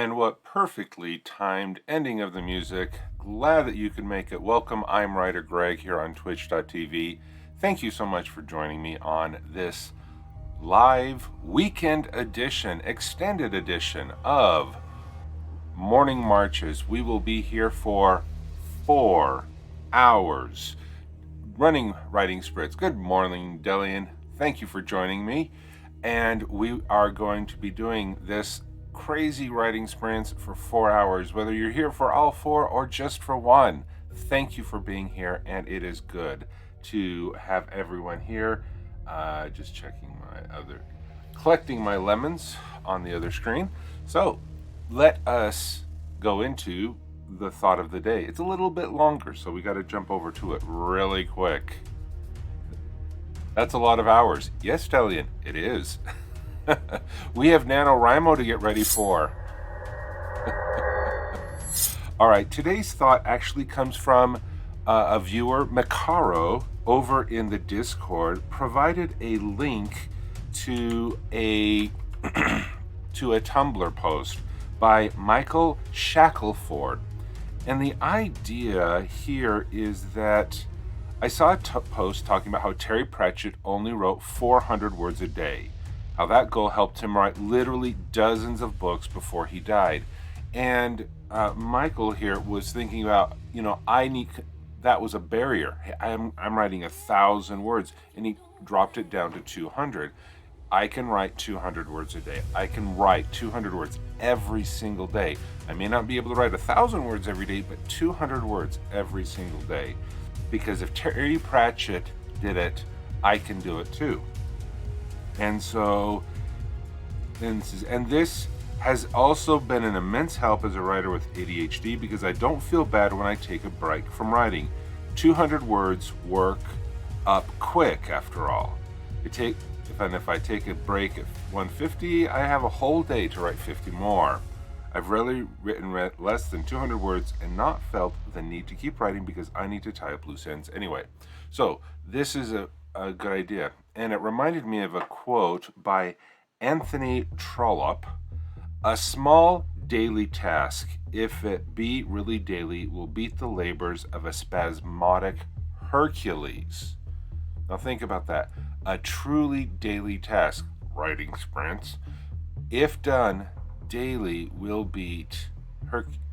And what perfectly timed ending of the music. Glad that you could make it. Welcome, I'm WriterGreg here on twitch.tv. Thank you so much for joining me on this live weekend edition, extended edition of Morning Marches. We will be here for 4 hours running writing sprints. Good morning, Delian. Thank you for joining me. And we are going to be doing this crazy writing sprints for 4 hours, whether you're here for all 4 or just for one. Thank you for being here, and it is good to have everyone here. Just checking collecting my lemons on the other screen. So let us go into the thought of the day. It's a little bit longer, so we got to jump over to it really quick. That's a lot of hours. Yes, Delian, it is. We have NaNoWriMo to get ready for. All right, today's thought actually comes from a viewer, Macaro, over in the Discord, provided a link to a to a Tumblr post by Michael Shackelford. And the idea here is that I saw a post talking about how Terry Pratchett only wrote 400 words a day. How that goal helped him write literally dozens of books before he died. And Michael here was thinking about, that was a barrier. I'm writing 1,000 words, and he dropped it down to 200. I can write 200 words a day. I can write 200 words every single day. I may not be able to write 1,000 words every day, but 200 words every single day. Because if Terry Pratchett did it, I can do it too. And so, this has also been an immense help as a writer with ADHD, because I don't feel bad when I take a break from writing. 200 words work up quick, after all. If I take a break at 150, I have a whole day to write 50 more. I've rarely written less than 200 words and not felt the need to keep writing because I need to tie up loose ends anyway. So this is a good idea. And it reminded me of a quote by Anthony Trollope. A small daily task, if it be really daily, will beat the labors of a spasmodic Hercules. Now think about that. A truly daily task, writing sprints, if done daily, will beat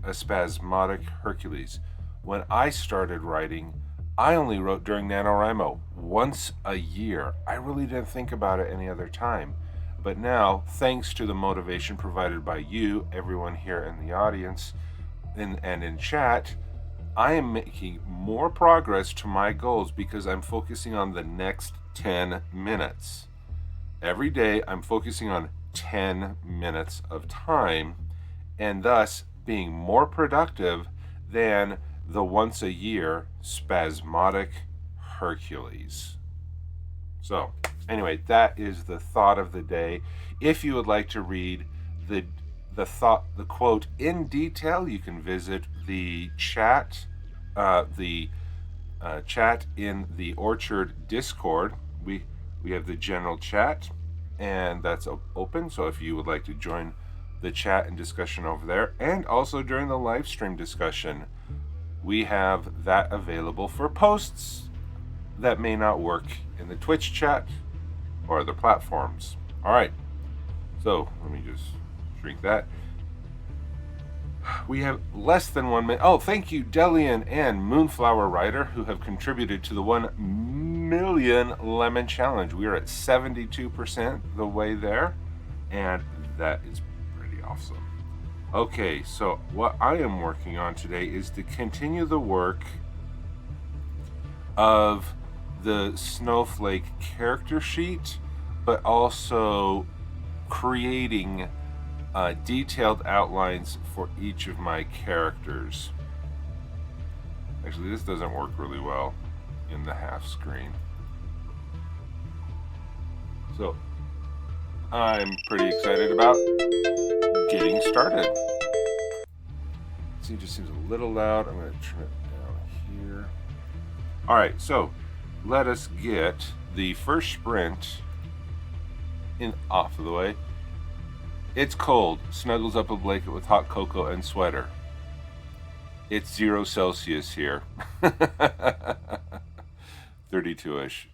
a spasmodic Hercules. When I started writing, I only wrote during NaNoWriMo once a year. I really didn't think about it any other time. But now, thanks to the motivation provided by you, everyone here in the audience and in chat, I am making more progress to my goals because I'm focusing on the next 10 minutes. Every day, I'm focusing on 10 minutes of time, and thus being more productive than the once a year spasmodic Hercules. So anyway, that is the thought of the day. If you would like to read the quote in detail, you can visit the chat, chat in the Orchard Discord. We have the general chat, and that's open. So if you would like to join the chat and discussion over there, and also during the live stream discussion, we have that available for posts that may not work in the Twitch chat or other platforms. All right, so let me just shrink that. We have less than 1 minute. Oh, thank you, Delian and Moonflower Writer, who have contributed to the 1 million lemon challenge. We are at 72% the way there, and that is pretty awesome. Okay, so what I am working on today is to continue the work of the Snowflake character sheet, but also creating detailed outlines for each of my characters. Actually, this doesn't work really well in the half screen. So I'm pretty excited about getting started. See, it just seems a little loud. I'm going to turn it down here. All right, so let us get the first sprint off of the way. It's cold. Snuggles up a blanket with hot cocoa and sweater. It's 0 Celsius here. 32-ish.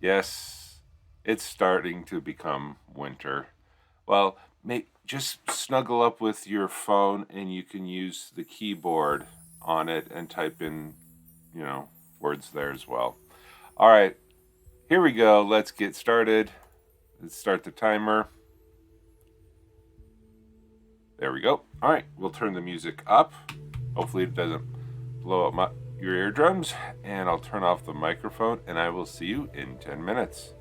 Yes, it's starting to become winter. Well, just snuggle up with your phone and you can use the keyboard on it and type in, words there as well. All right, here we go. Let's get started. Let's start the timer. There we go. All right, we'll turn the music up. Hopefully it doesn't blow up your eardrums. And I'll turn off the microphone and I will see you in 10 minutes.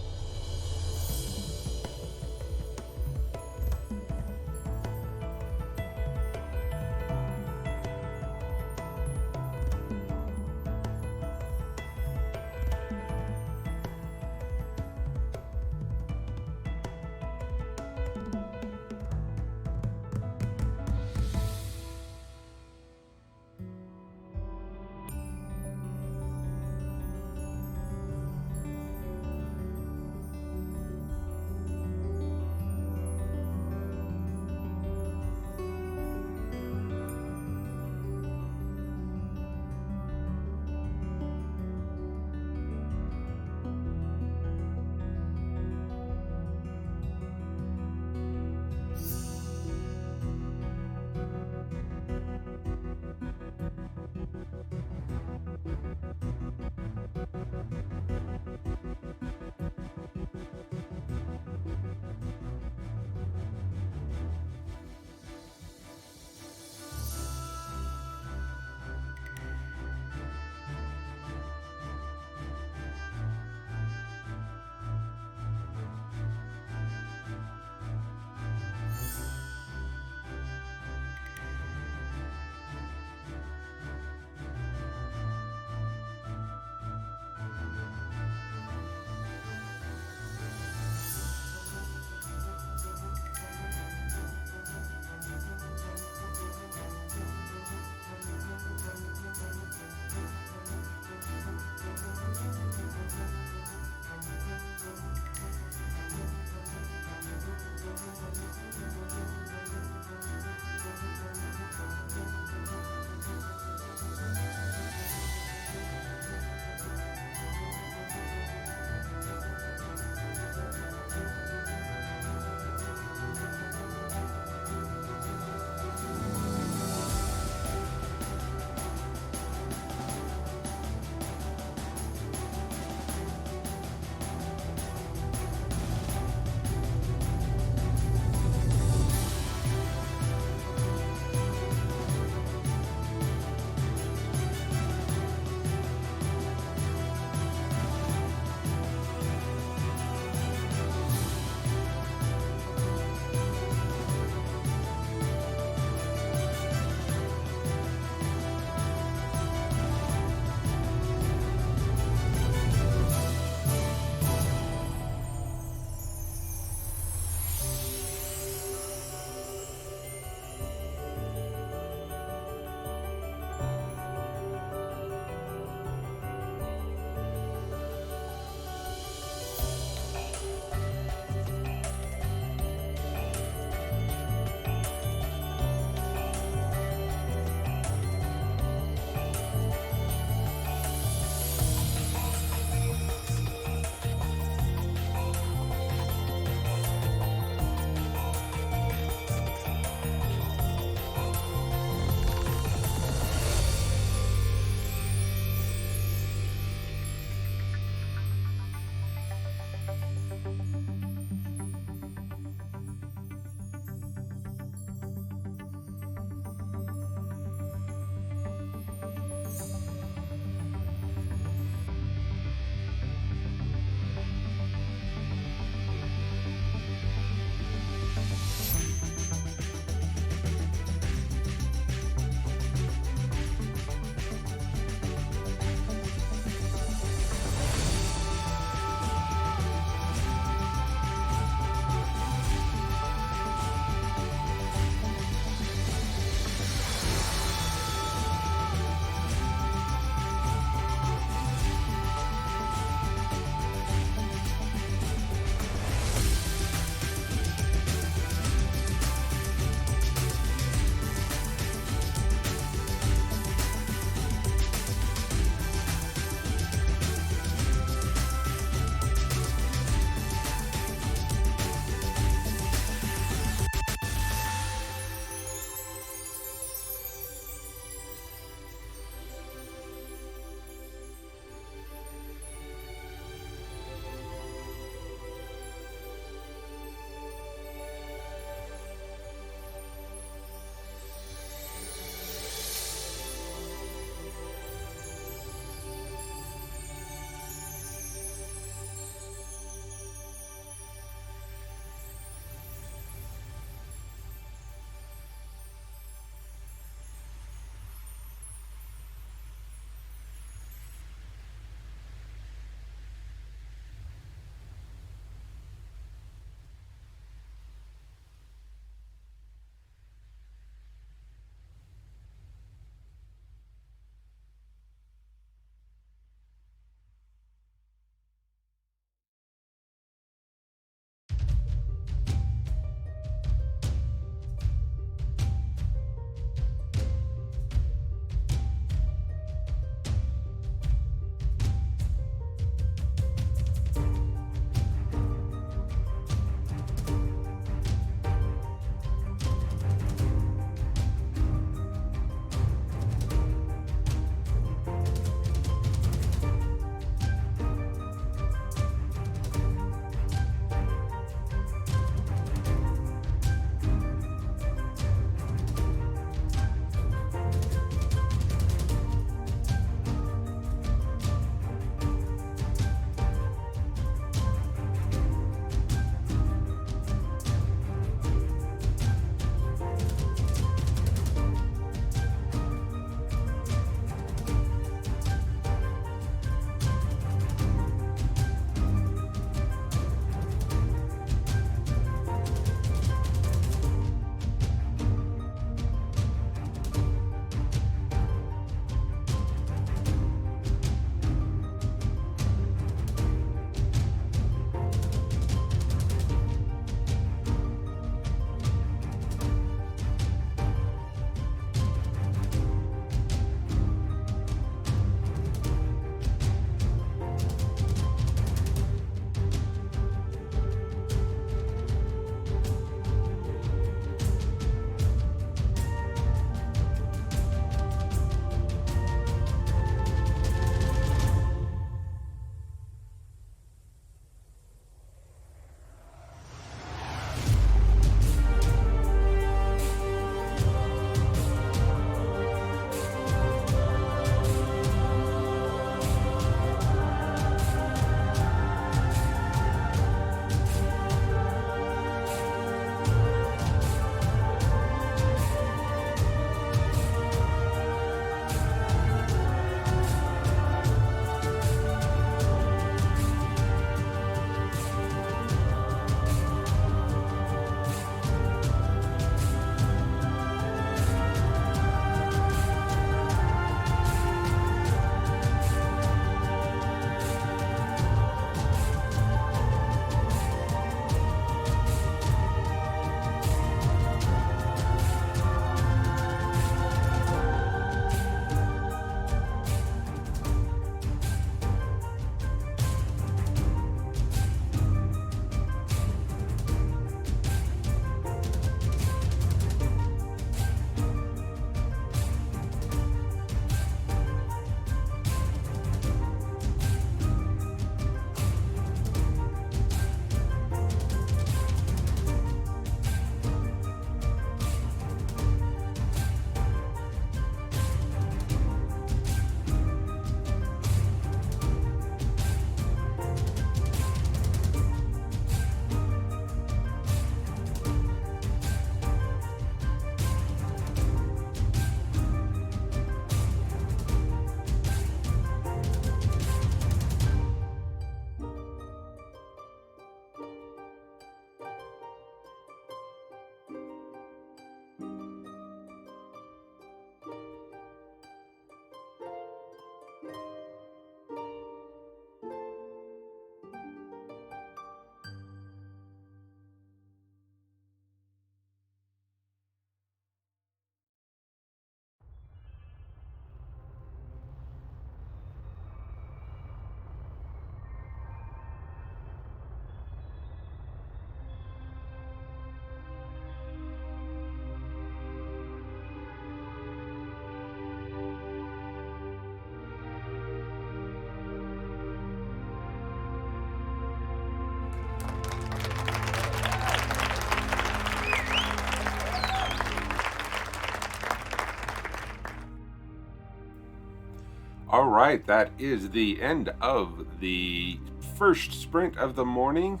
All right, that is the end of the first sprint of the morning.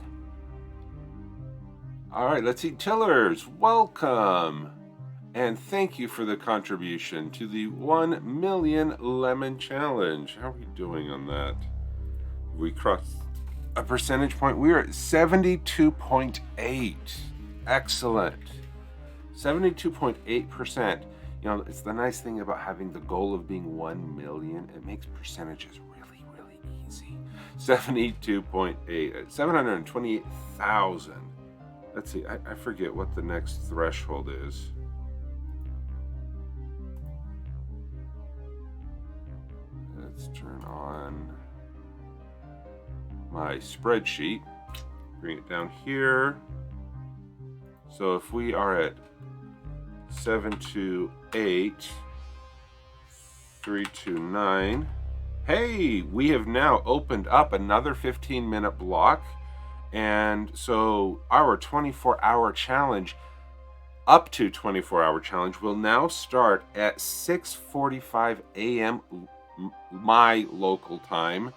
All right, let's see. Tillers, welcome. And thank you for the contribution to the 1 million lemon challenge. How are we doing on that? We crossed a percentage point. We are at 72.8. Excellent. 72.8%. You know, it's the nice thing about having the goal of being 1 million. It makes percentages really, really easy. 72.8, 728,000. Let's see, I forget what the next threshold is. Let's turn on my spreadsheet, bring it down here. So if we are at 728, 329, hey, we have now opened up another 15-minute block. And so our 24-hour challenge, up to 24-hour challenge, will now start at 6:45 a.m. my local time,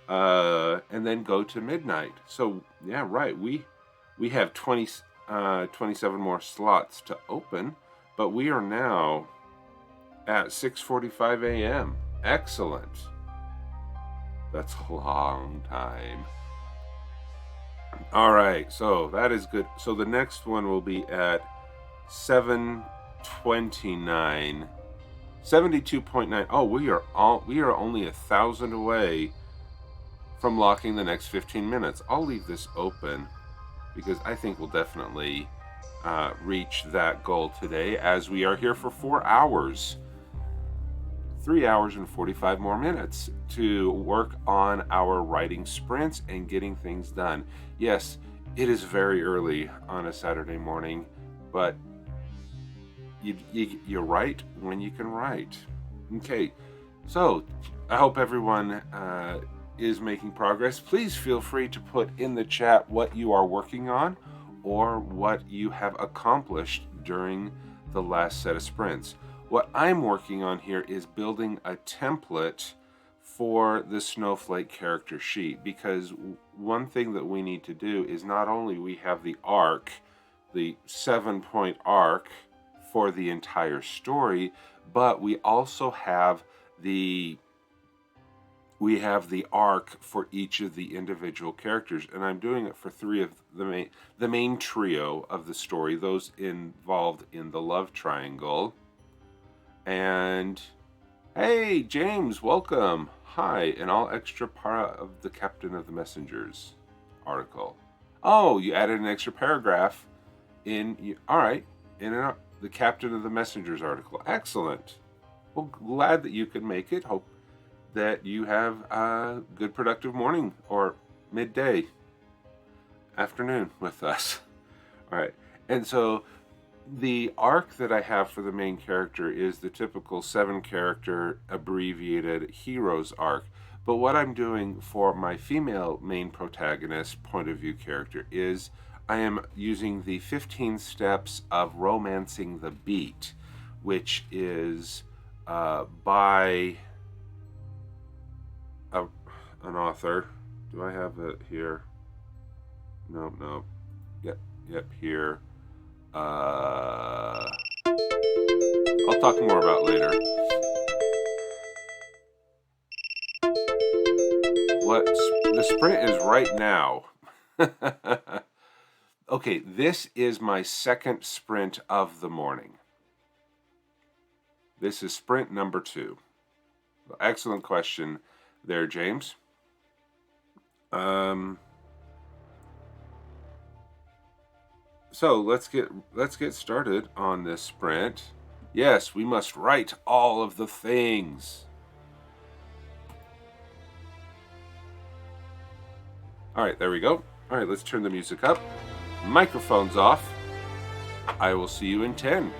and then go to midnight. So yeah, right. We have 27 more slots to open, but we are now at 6:45 a.m. Excellent. That's a long time. All right, so that is good. So the next one will be at 7:29, 72.9. Oh, we are only 1,000 away from locking the next 15 minutes. I'll leave this open because I think we'll definitely reach that goal today, as we are here for 4 hours. 3 hours and 45 more minutes to work on our writing sprints and getting things done. Yes, it is very early on a Saturday morning, but you write when you can write. Okay, so I hope everyone is making progress. Please feel free to put in the chat what you are working on or what you have accomplished during the last set of sprints. What I'm working on here is building a template for the snowflake character sheet, because one thing that we need to do is not only we have the arc, the 7-point arc for the entire story, but we also have the arc for each of the individual characters, and I'm doing it for 3 of the main trio of the story, those involved in the love triangle. And hey, James, welcome. Hi, and all extra para of the Captain of the Messengers article. Oh, you added an extra paragraph in the Captain of the Messengers article. Excellent. Well, glad that you could make it. Hope that you have a good productive morning or midday, afternoon with us. All right, and so the arc that I have for the main character is the typical 7-character abbreviated hero's arc. But what I'm doing for my female main protagonist point of view character is I am using the 15 steps of romancing the beat, which is by an author. Do I have it here? No. Yep, here. I'll talk more about later. What the sprint is right now. Okay, this is my second sprint of the morning. This is sprint number 2. Excellent question there, James. So let's get started on this sprint. Yes, we must write all of the things. All right, there we go. All right, let's turn the music up. Microphones off. I will see you in 10.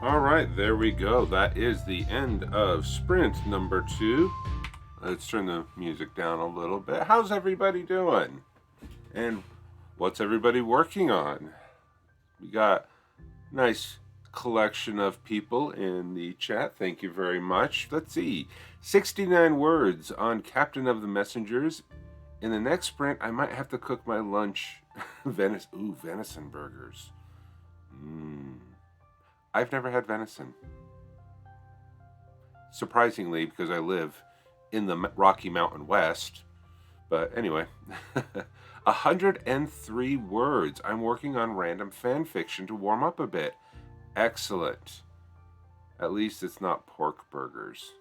All right, there we go. That is the end of sprint number 2. Let's turn the music down a little bit. How's everybody doing? And what's everybody working on? We got a nice collection of people in the chat. Thank you very much. Let's see. 69 words on Captain of the Messengers. In the next sprint, I might have to cook my lunch. Venison burgers. I've never had venison. Surprisingly, because I live in the Rocky Mountain West. But anyway, 103 words. I'm working on random fan fiction to warm up a bit. Excellent. At least it's not pork burgers.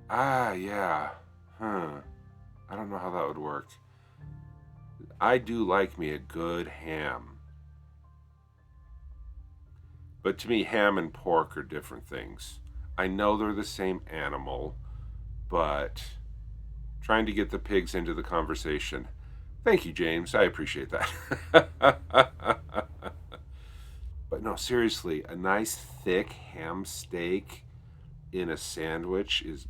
Yeah. I don't know how that would work. I do like me a good ham. But to me, ham and pork are different things. I know they're the same animal, but trying to get the pigs into the conversation. Thank you, James. I appreciate that. But no, seriously, a nice thick ham steak in a sandwich is...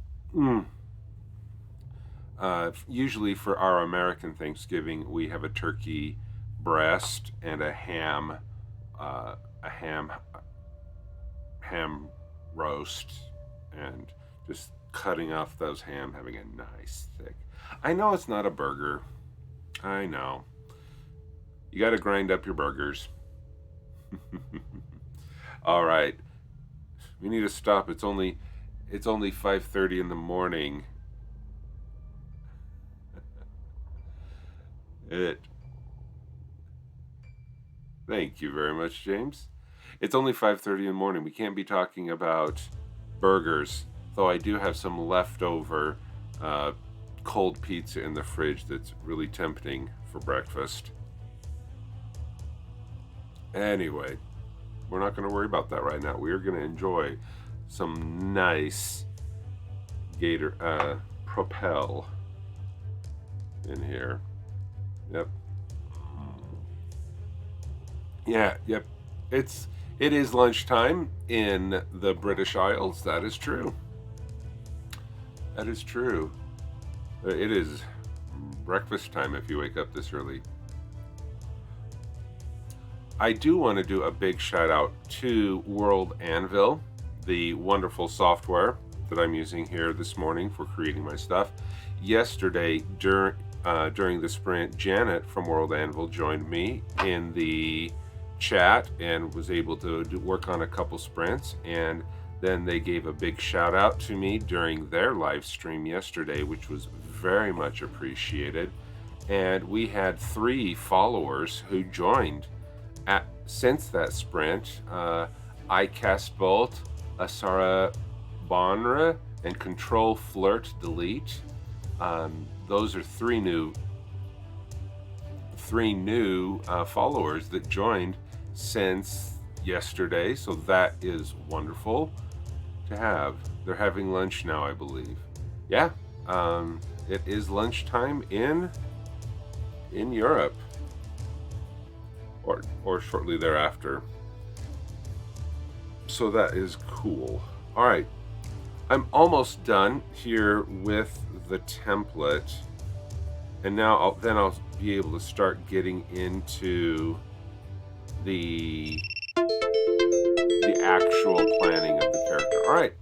Usually for our American Thanksgiving, we have a turkey breast and a ham roast, and just cutting off those ham, having a nice thick. I know it's not a burger. I know. You got to grind up your burgers. All right. We need to stop. It's only 5:30 in the morning. Thank you very much, James. It's only 5:30 in the morning. We can't be talking about burgers, though I do have some leftover cold pizza in the fridge that's really tempting for breakfast. Anyway, we're not going to worry about that right now. We are going to enjoy some nice Propel in here. Yep. Yeah, yep. It is lunchtime in the British Isles. That is true. That is true. It is breakfast time if you wake up this early. I do want to do a big shout out to World Anvil, the wonderful software that I'm using here this morning for creating my stuff. Yesterday, during the sprint, Janet from World Anvil joined me in the chat and was able to work on a couple sprints, and then they gave a big shout out to me during their live stream yesterday, which was very much appreciated. And we had 3 followers who joined since that sprint. iCastBolt, Asara Bonra, and Control Flirt Delete. Those are 3 new followers that joined since yesterday, so that is wonderful to have. They're having lunch now, I believe. Yeah, it is lunchtime in Europe, or shortly thereafter. So that is cool. All right, I'm almost done here with the template, and now I'll be able to start getting into the actual planning of the character. All right.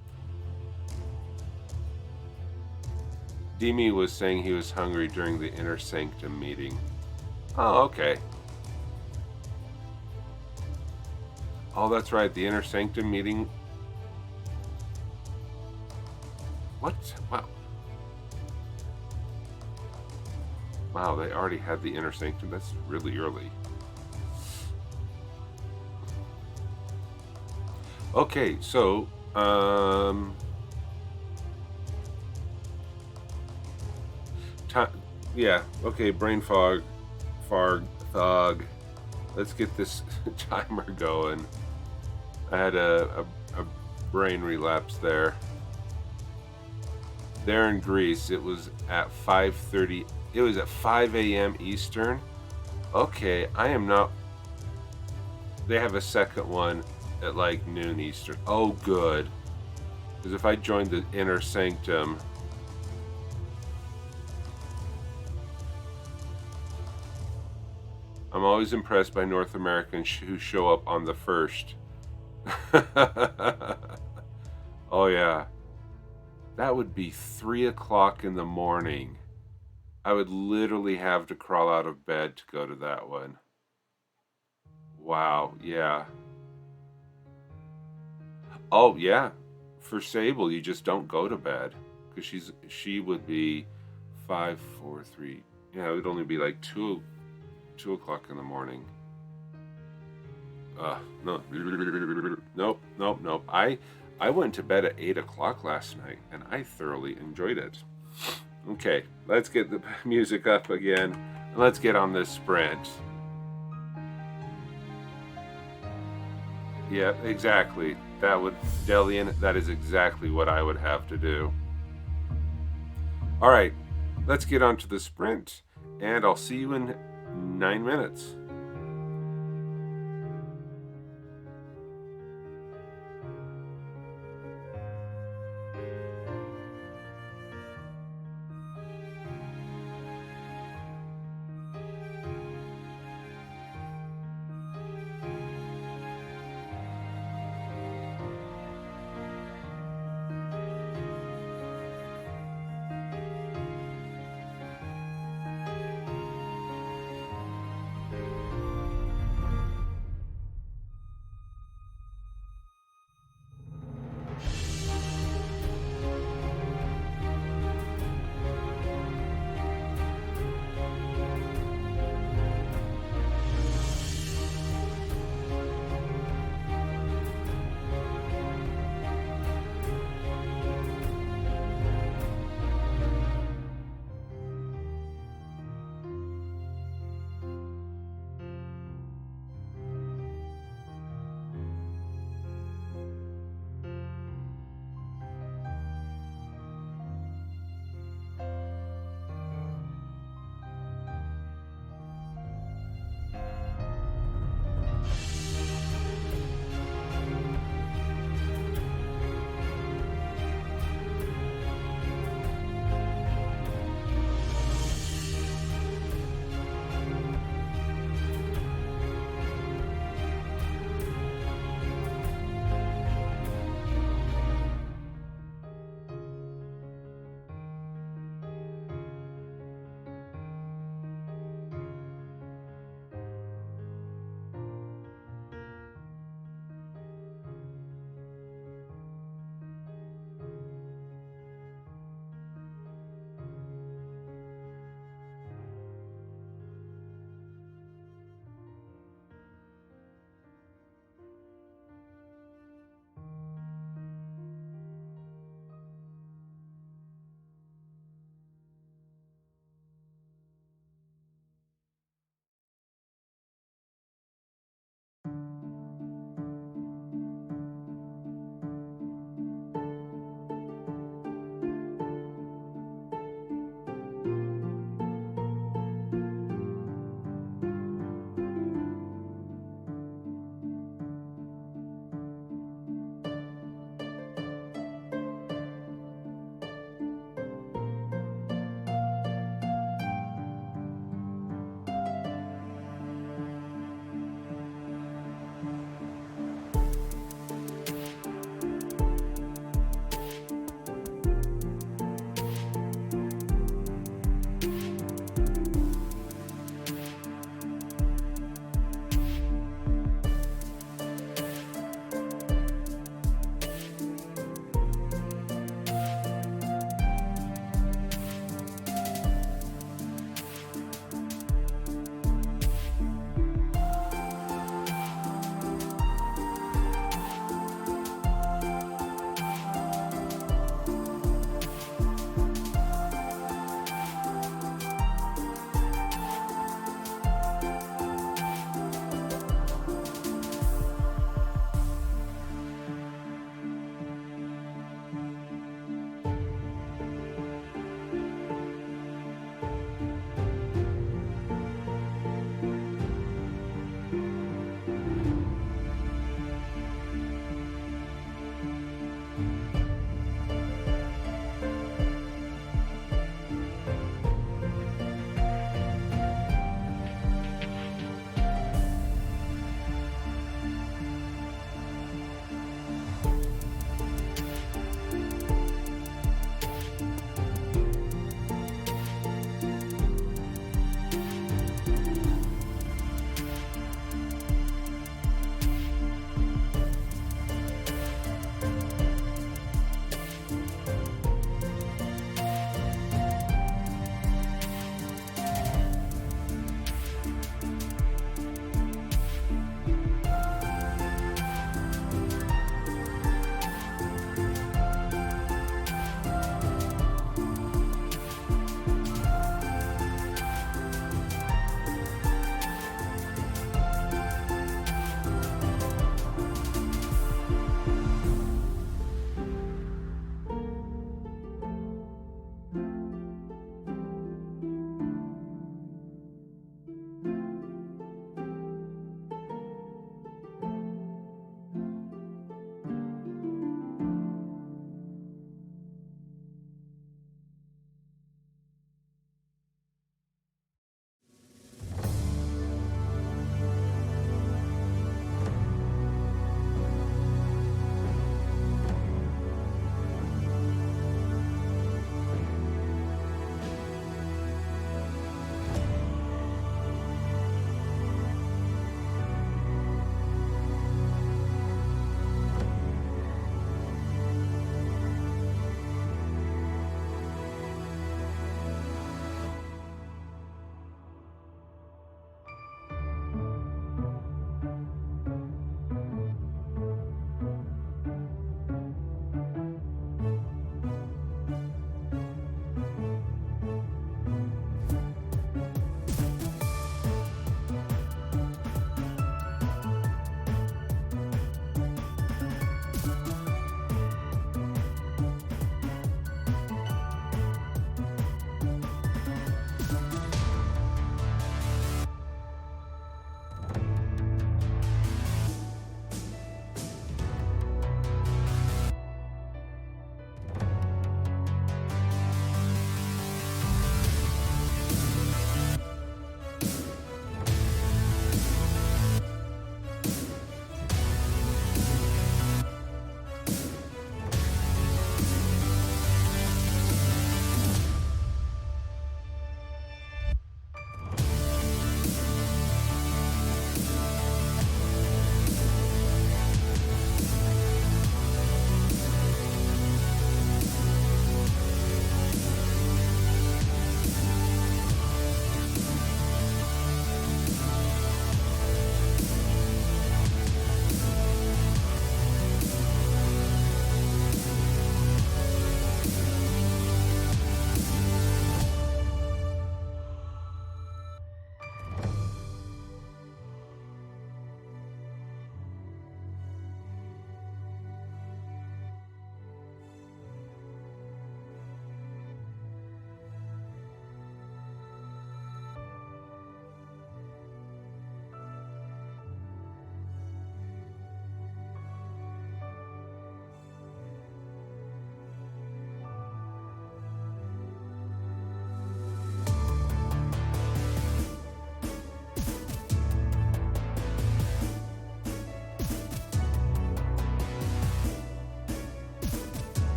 Demi was saying he was hungry during the Inner Sanctum meeting. Oh, okay. Oh, that's right. The Inner Sanctum meeting. What? Wow. Wow, they already had the Inner Sanctum. That's really early. Okay, so yeah, okay, brain fog, thug. Let's get this timer going. I had a brain relapse there. There in Greece, it was at 5:30. It was at 5 a.m. Eastern. Okay, I am not They have a second one at like noon Eastern. Oh, good. Because if I joined the Inner Sanctum, I'm always impressed by North Americans who show up on the first. Oh, yeah. That would be 3 o'clock in the morning. I would literally have to crawl out of bed to go to that one. Wow, yeah. Oh, yeah. For Sable, you just don't go to bed. Because she would be 5, 4, 3. Yeah, it would only be like 2 o'clock in the morning. No. Nope. I went to bed at 8 o'clock last night, and I thoroughly enjoyed it. Okay, let's get the music up again, and let's get on this sprint. Yeah, exactly. Delian, that is exactly what I would have to do. All right, let's get on to the sprint, and I'll see you in 9 minutes.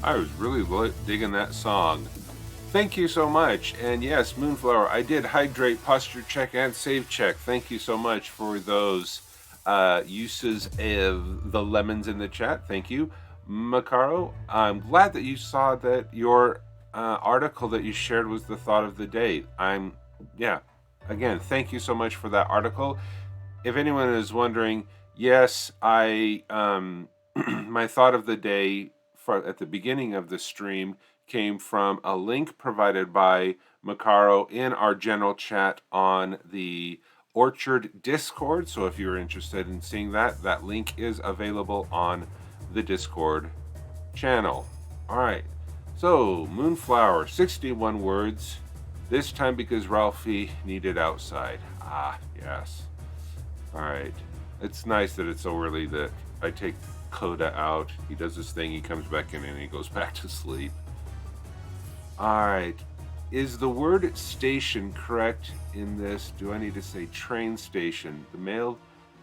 I was really digging that song. Thank you so much. And yes, Moonflower, I did hydrate, posture check, and save check. Thank you so much for those uses of the lemons in the chat. Thank you. Macaro, I'm glad that you saw that your article that you shared was the thought of the day. Again, thank you so much for that article. If anyone is wondering, yes, I my thought of the day at the beginning of the stream came from a link provided by Macaro in our general chat on the Orchard Discord. So if you're interested in seeing that, that link is available on the Discord channel. All right, so Moonflower, 61 words, this time because Ralphie needed outside. Ah, yes. All right, it's nice that it's so early that I take Coda out. He does his thing, he comes back in, and he goes back to sleep. All right, is the word station correct in this? Do I need to say train station? The mail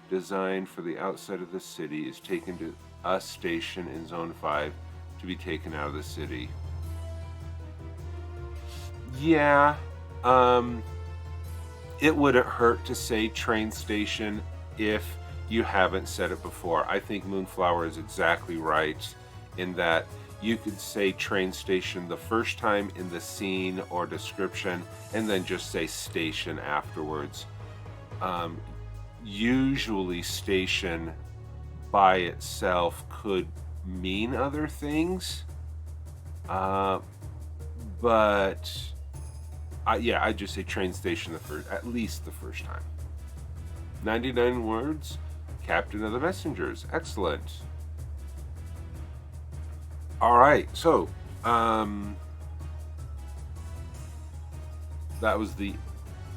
designed for the outside of the city is taken to a station in Zone 5 to be taken out of the city. Yeah, it wouldn't hurt to say train station if you haven't said it before. I think Moonflower is exactly right in that you could say train station the first time in the scene or description and then just say station afterwards. Usually station by itself could mean other things, but I'd just say train station at least the first time. 99 words, Captain of the Messengers. Excellent. All right, so that was the,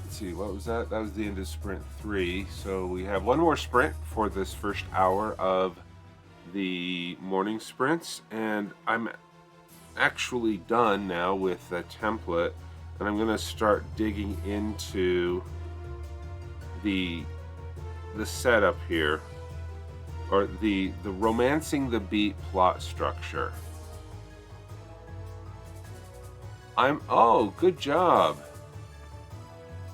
let's see, what was that? That was the end of sprint 3. So we have one more sprint for this first hour of the morning sprints, and I'm actually done now with the template, and I'm going to start digging into the setup here, or the romancing the beat plot structure. Good job,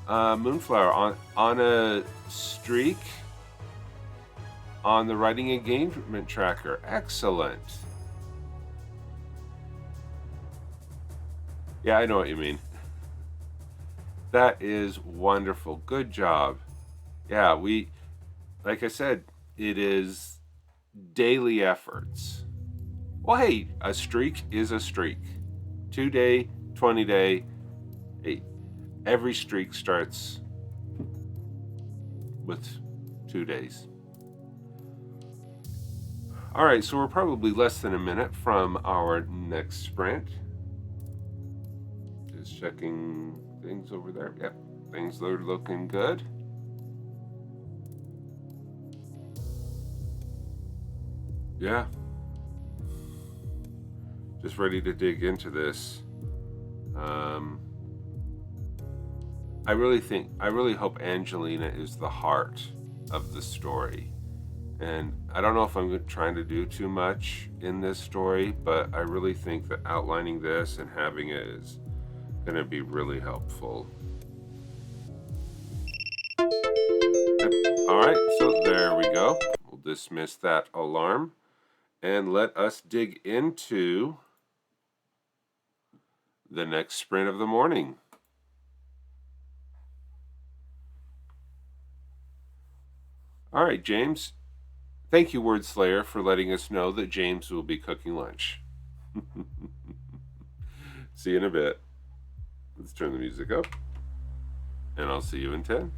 Moonflower, on a streak on the writing engagement tracker. Excellent. Yeah, I know what you mean. That is wonderful. Good job. Yeah, like I said, it is daily efforts. Well, hey, a streak is a streak. 2-day, 20-day, every streak starts with 2 days. All right, so we're probably less than a minute from our next sprint. Just checking things over there. Yep, things are looking good. Yeah. Just ready to dig into this. I really hope Angelina is the heart of the story. And I don't know if I'm trying to do too much in this story, but I really think that outlining this and having it is going to be really helpful. All right, so there we go. We'll dismiss that alarm and let us dig into the next sprint of the morning. All right, James. Thank you, Word Slayer, for letting us know that James will be cooking lunch. See you in a bit. Let's turn the music up, and I'll see you in 10.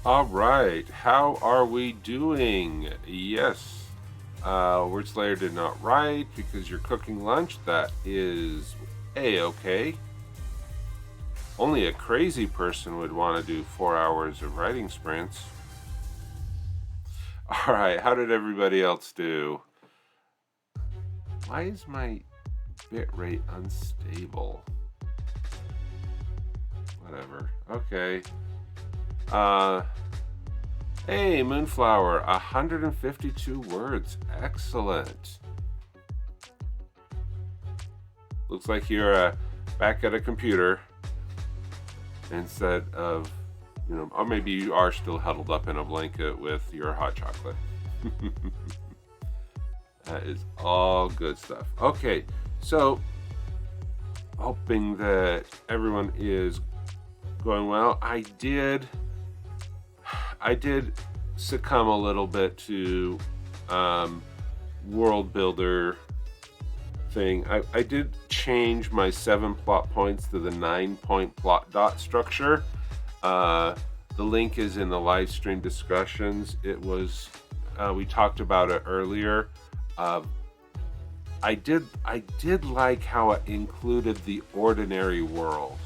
All right, how are we doing? Yes, Word Slayer did not write because you're cooking lunch. That is A-okay. Only a crazy person would want to do 4 hours of writing sprints. All right, how did everybody else do? Why is my bitrate unstable? Whatever. Okay. Hey, Moonflower, 152 words. Excellent. Looks like you're back at a computer instead of, or maybe you are still huddled up in a blanket with your hot chocolate. That is all good stuff. Okay, so hoping that everyone is going well. I did succumb a little bit to world builder thing. I did change my 7 plot points to the 9-point plot dot structure. The link is in the live stream discussions. It was we talked about it earlier. I did like how it included the ordinary world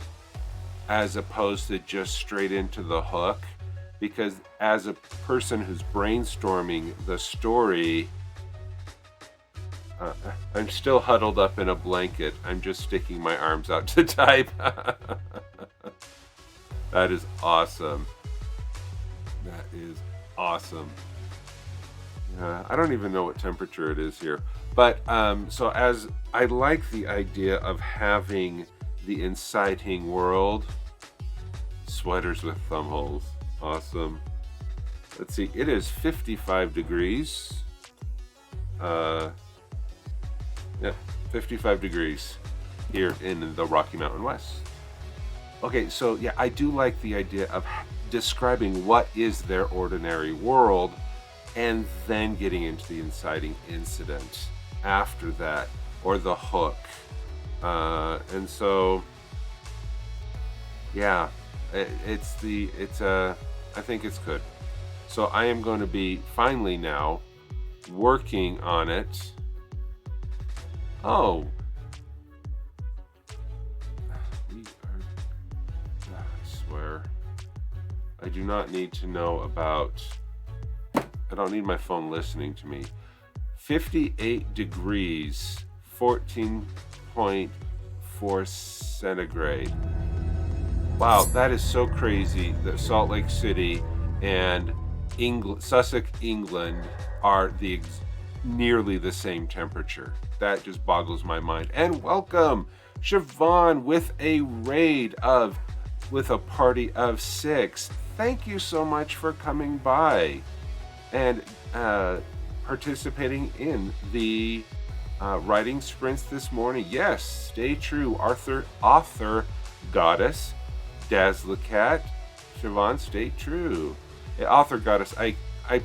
as opposed to just straight into the hook, because as a person who's brainstorming the story, I'm still huddled up in a blanket. I'm just sticking my arms out to type. That is awesome. That is awesome. I don't even know what temperature it is here. But so as I like the idea of having the inciting world, sweaters with thumb holes. Awesome. Let's see, it is 55 degrees. Yeah, 55 degrees here in the Rocky Mountain West. Okay, so yeah, I do like the idea of describing what is their ordinary world and then getting into the inciting incident after that, or the hook. And so, yeah, I think it's good. So I am going to be finally now working on it. Oh, I swear, I do not need to know about, I don't need my phone listening to me. 58 degrees, 14.4 centigrade. Wow, that is so crazy that Salt Lake City and Sussex, England are nearly the same temperature. That just boggles my mind. And welcome, Siobhan, with a with a party of 6. Thank you so much for coming by and participating in the writing sprints this morning. Yes, stay true. Author Goddess, Dazzlecat, Siobhan, stay true. Hey, Author Goddess, I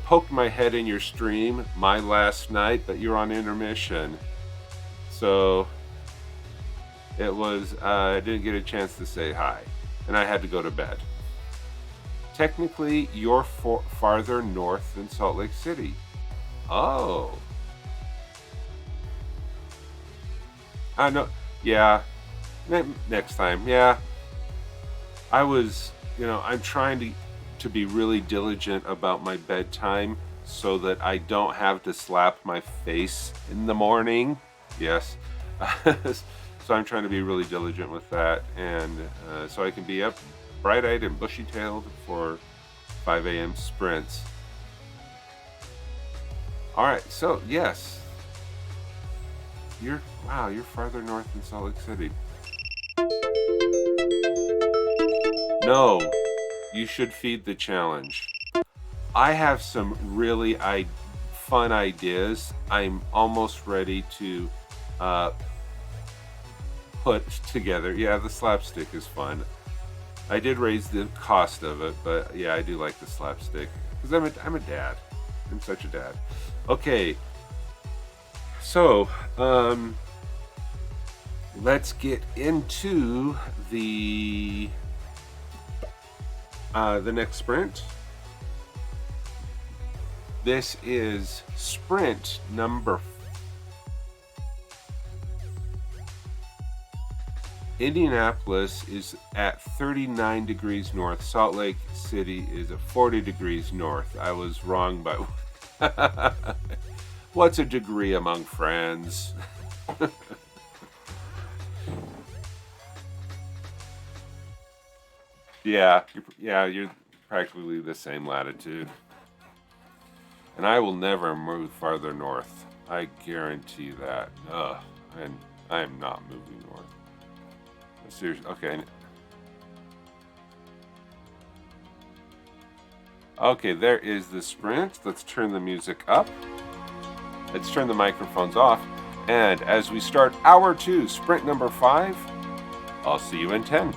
poked my head in your stream last night, but you're on intermission. So it was, I didn't get a chance to say hi, and I had to go to bed. Technically, you're farther north than Salt Lake City. Oh. I know, yeah, next time, yeah. I was, I'm trying to be really diligent about my bedtime so that I don't have to slap my face in the morning. Yes. So I'm trying to be really diligent with that, and so I can be up bright-eyed and bushy-tailed for 5 a.m. sprints. All right, so yes, you're farther north than Salt Lake City. No, you should feed the challenge. I have some really fun ideas. I'm almost ready to put together. Yeah, the slapstick is fun. I did raise the cost of it, but yeah, I do like the slapstick because I'm a dad. I'm such a dad. Okay, so let's get into the next sprint. This is sprint number 4. Indianapolis is at 39 degrees north. Salt Lake City is at 40 degrees north. I was wrong by... What's a degree among friends? Yeah, you're practically the same latitude. And I will never move farther north. I guarantee that. And I am not moving north. Seriously, okay. Okay, there is the sprint. Let's turn the music up. Let's turn the microphones off. And as we start hour 2, sprint number 5, I'll see you in 10.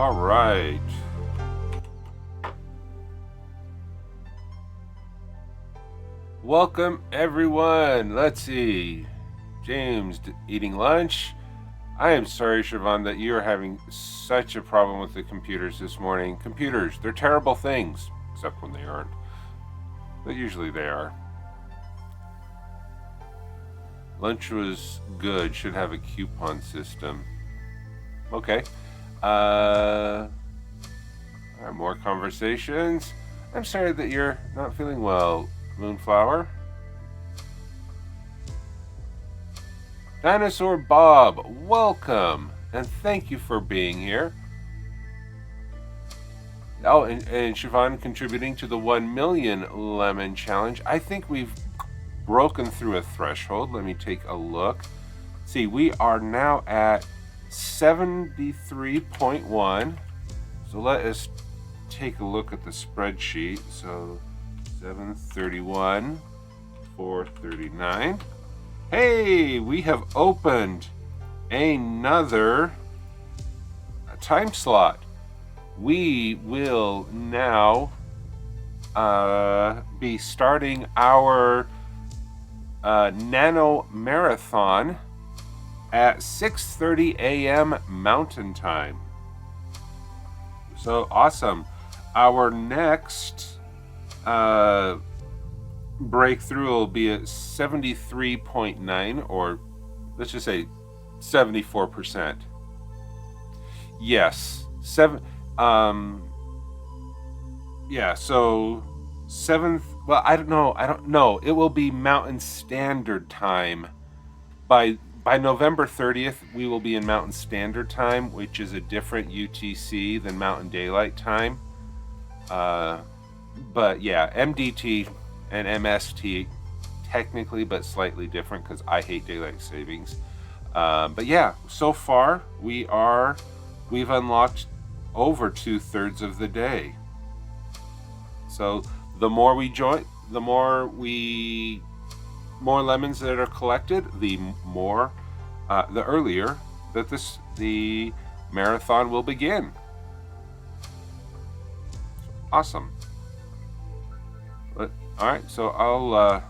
All right. Welcome, everyone. Let's see. James eating lunch. I am sorry, Siobhan, that you are having such a problem with the computers this morning. Computers, they're terrible things, except when they aren't. But usually they are. Lunch was good. Should have a coupon system. Okay. More conversations. I'm sorry that you're not feeling well, Moonflower. Dinosaur Bob, welcome, and thank you for being here. Oh, and Siobhan contributing to the 1 million lemon challenge. I think we've broken through a threshold. Let me take a look. See, we are now at 73.1. So let us take a look at the spreadsheet. So 731, 439. Hey, we have opened another time slot. We will now be starting our Nano Marathon at 6:30 a.m. Mountain Time. So awesome. Our next breakthrough will be at 73.9, or let's just say 74%. Yes, yeah, so well, I don't know. It will be Mountain Standard Time. By November 30th, we will be in Mountain Standard Time, which is a different UTC than Mountain Daylight Time. But yeah, MDT and MST technically, but slightly different because I hate daylight savings. But yeah, so far we've unlocked over 2/3 of the day. So the more we join, the more lemons that are collected, the earlier that the marathon will begin. Awesome. All right, so I'll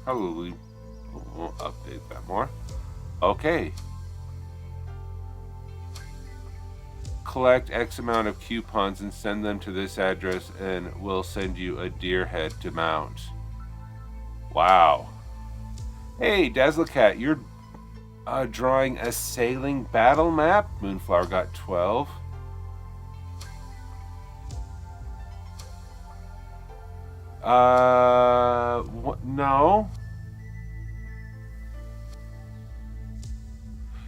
probably we'll update that more. Okay. Collect X amount of coupons and send them to this address, and we'll send you a deer head to mount. Wow. Hey, Dazzlecat, you're drawing a sailing battle map. Moonflower got 12. No.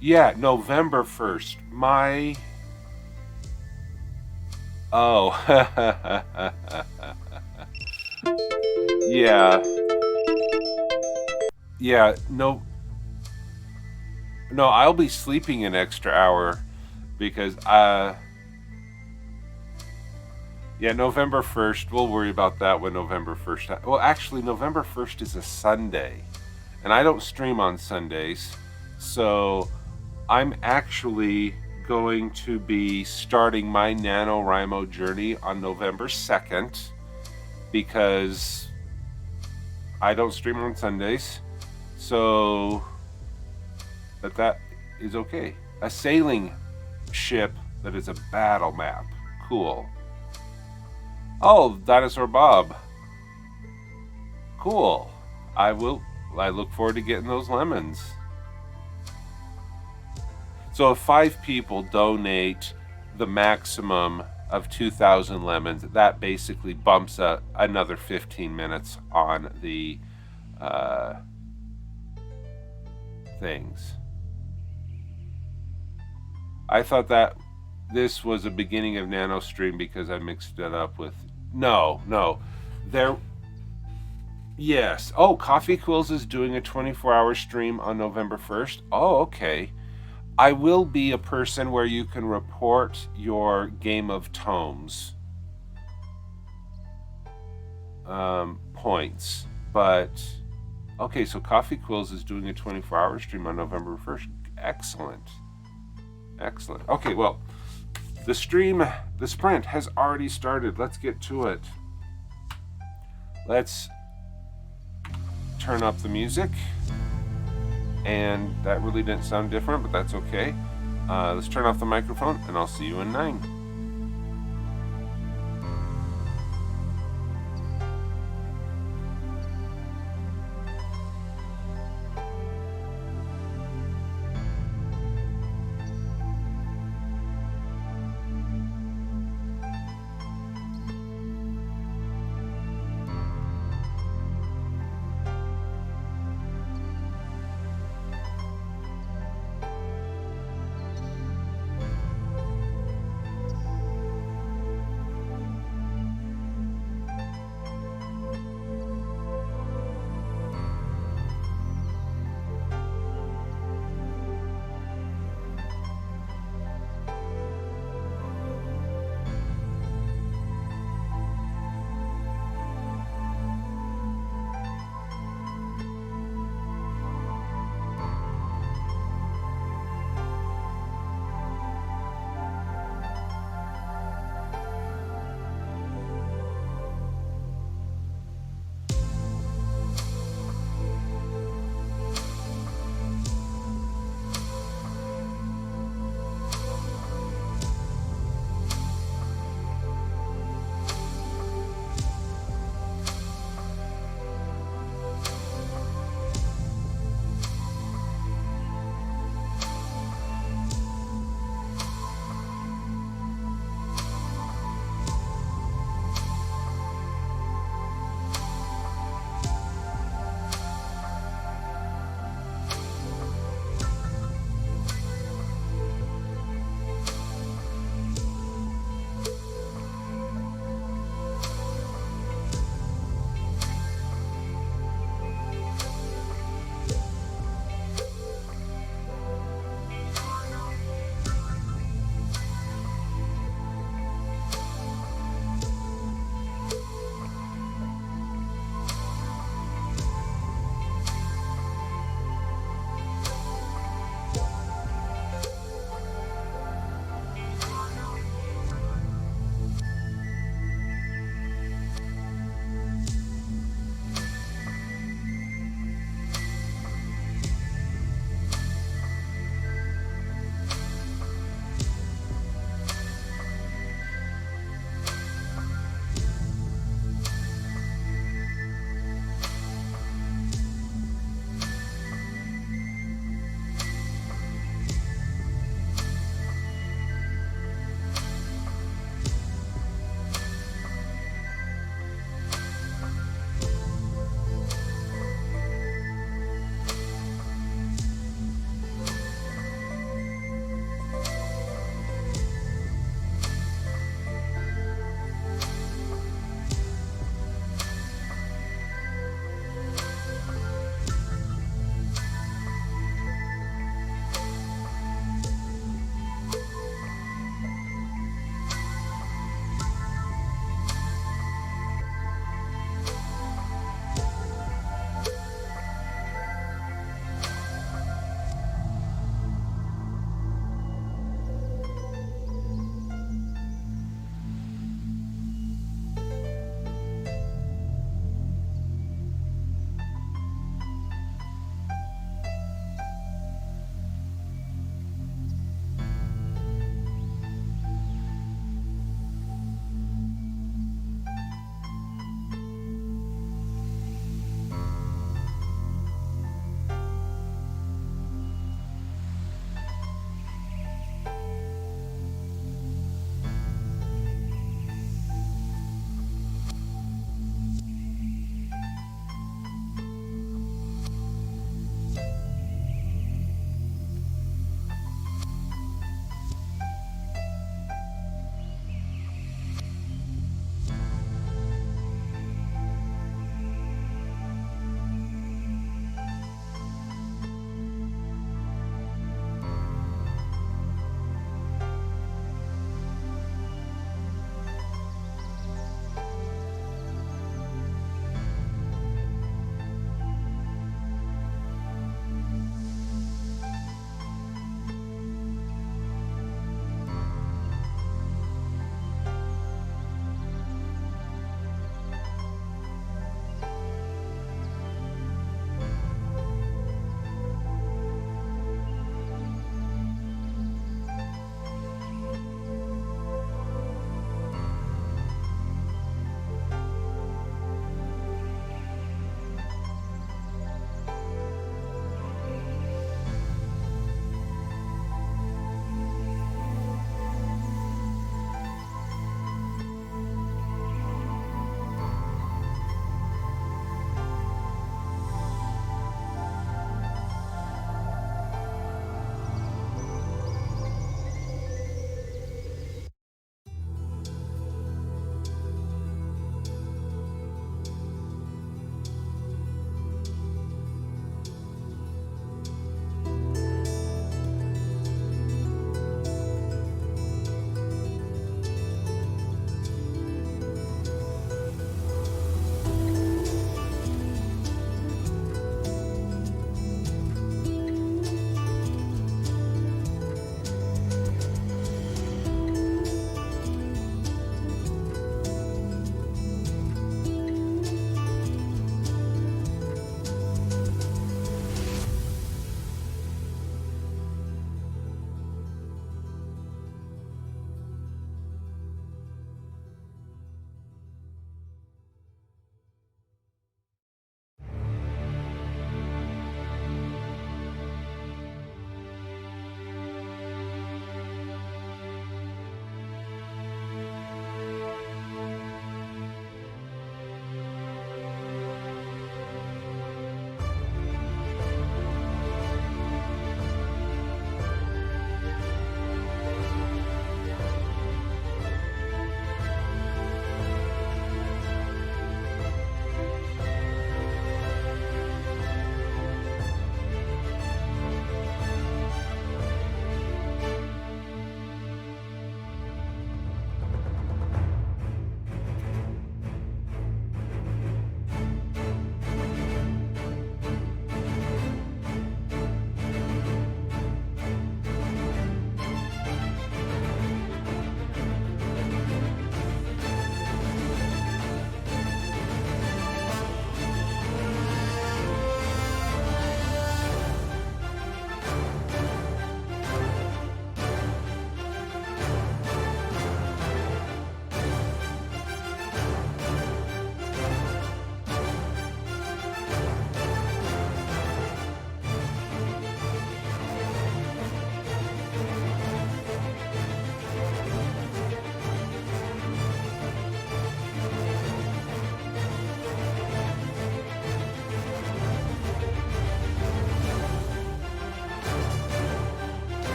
Yeah, November 1st. Oh. Yeah. Yeah, no, I'll be sleeping an extra hour because yeah, November 1st, we'll worry about that when November 1st. Well, actually, November 1st is a Sunday, and I don't stream on Sundays, so I'm actually going to be starting my NaNoWriMo journey on November 2nd because I don't stream on Sundays, so that is okay. A sailing ship that is a battle map. Cool. Oh, Dinosaur Bob. Cool. I look forward to getting those lemons. So if 5 people donate the maximum of 2,000 lemons, that basically bumps up another 15 minutes on the things. I thought that this was a beginning of NanoStream because I mixed it up with... No. Yes. Oh, Coffee Quills is doing a 24-hour stream on November 1st. Oh, okay. I will be a person where you can report your game of tomes points. But, okay, so Coffee Quills is doing a 24-hour stream on November 1st. Excellent. Okay, well, The sprint has already started. Let's get to it. Let's turn up the music. And that really didn't sound different, but that's okay. Let's turn off the microphone, and I'll see you in 9.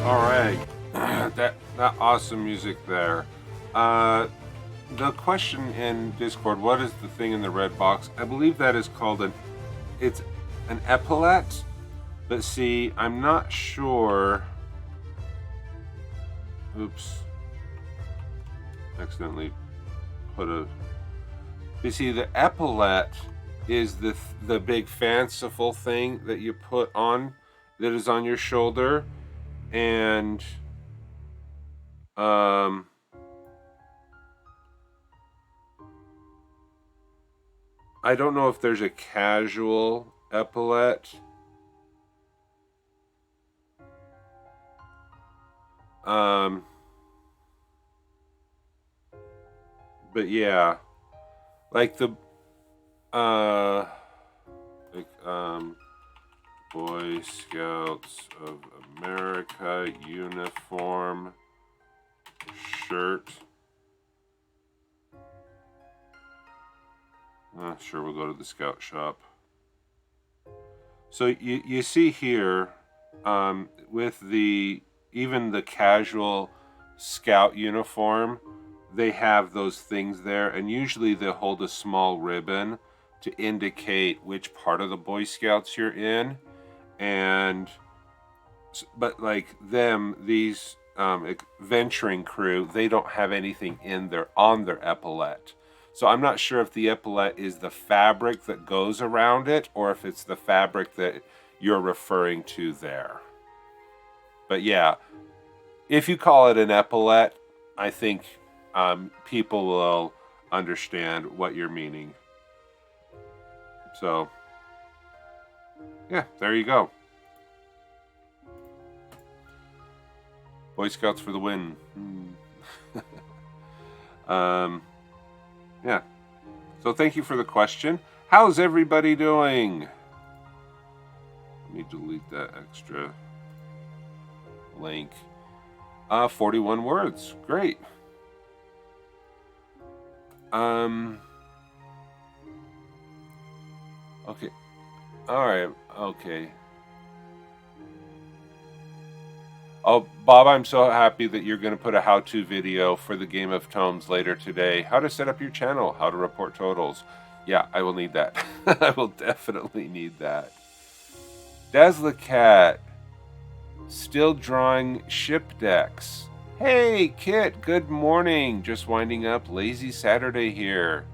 All right, that awesome music there. The question in Discord: what is the thing in the red box? I believe that is called it's an epaulette. But see, I'm not sure. Oops. Accidentally put a. You see, the epaulette is the big fanciful thing that you put on, that is on your shoulder, and I don't know if there's a casual epaulette. But yeah, like the Boy Scouts of America uniform shirt. Sure, we'll go to the Scout shop. So you see here, with even the casual Scout uniform, they have those things there, and usually they'll hold a small ribbon to indicate which part of the Boy Scouts you're in. But like these venturing crew, they don't have anything on their epaulette. So I'm not sure if the epaulette is the fabric that goes around it, or if it's the fabric that you're referring to there. But yeah, if you call it an epaulette, I think people will understand what you're meaning. So yeah, there you go. Boy Scouts for the win. Yeah. So thank you for the question. How's everybody doing? Let me delete that extra link. 41 words. Great. Okay. All right. Okay. Oh, Bob, I'm so happy that you're going to put a how-to video for the Game of Tomes later today. How to set up your channel, how to report totals. Yeah, I will need that. I will definitely need that. Dazzla Cat, still drawing ship decks. Hey, Kit, good morning. Just winding up. Lazy Saturday here.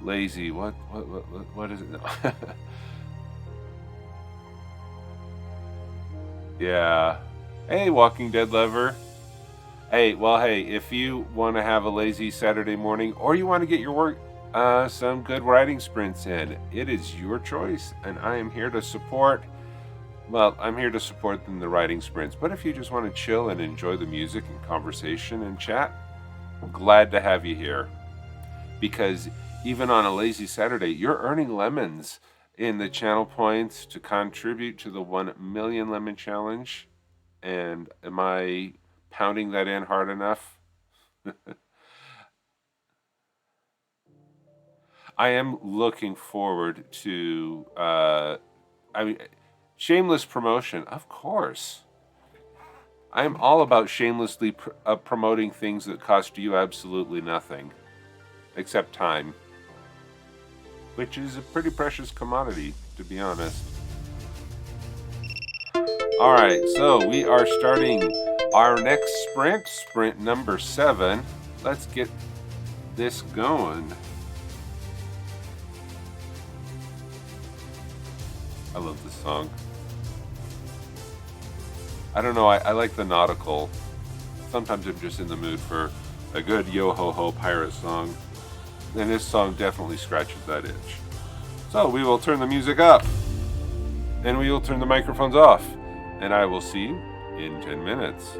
Lazy, what is it? No. Yeah. Hey, Walking Dead lover. Hey, if you want to have a lazy Saturday morning, or you want to get your work, some good writing sprints in, it is your choice, and I am here to support. Well, I'm here to support in the writing sprints, but if you just want to chill and enjoy the music and conversation and chat, I'm glad to have you here. Because even on a lazy Saturday, you're earning lemons in the channel points to contribute to the 1 million lemon challenge. And am I pounding that in hard enough? I am looking forward to, shameless promotion, of course. I'm all about shamelessly promoting things that cost you absolutely nothing, except time. Which is a pretty precious commodity, to be honest. All right, so we are starting our next sprint number 7. Let's get this going. I love this song. I don't know, I like the nautical. Sometimes I'm just in the mood for a good yo-ho-ho pirate song. And this song definitely scratches that itch. So we will turn the music up. And we will turn the microphones off. And I will see you in 10 minutes.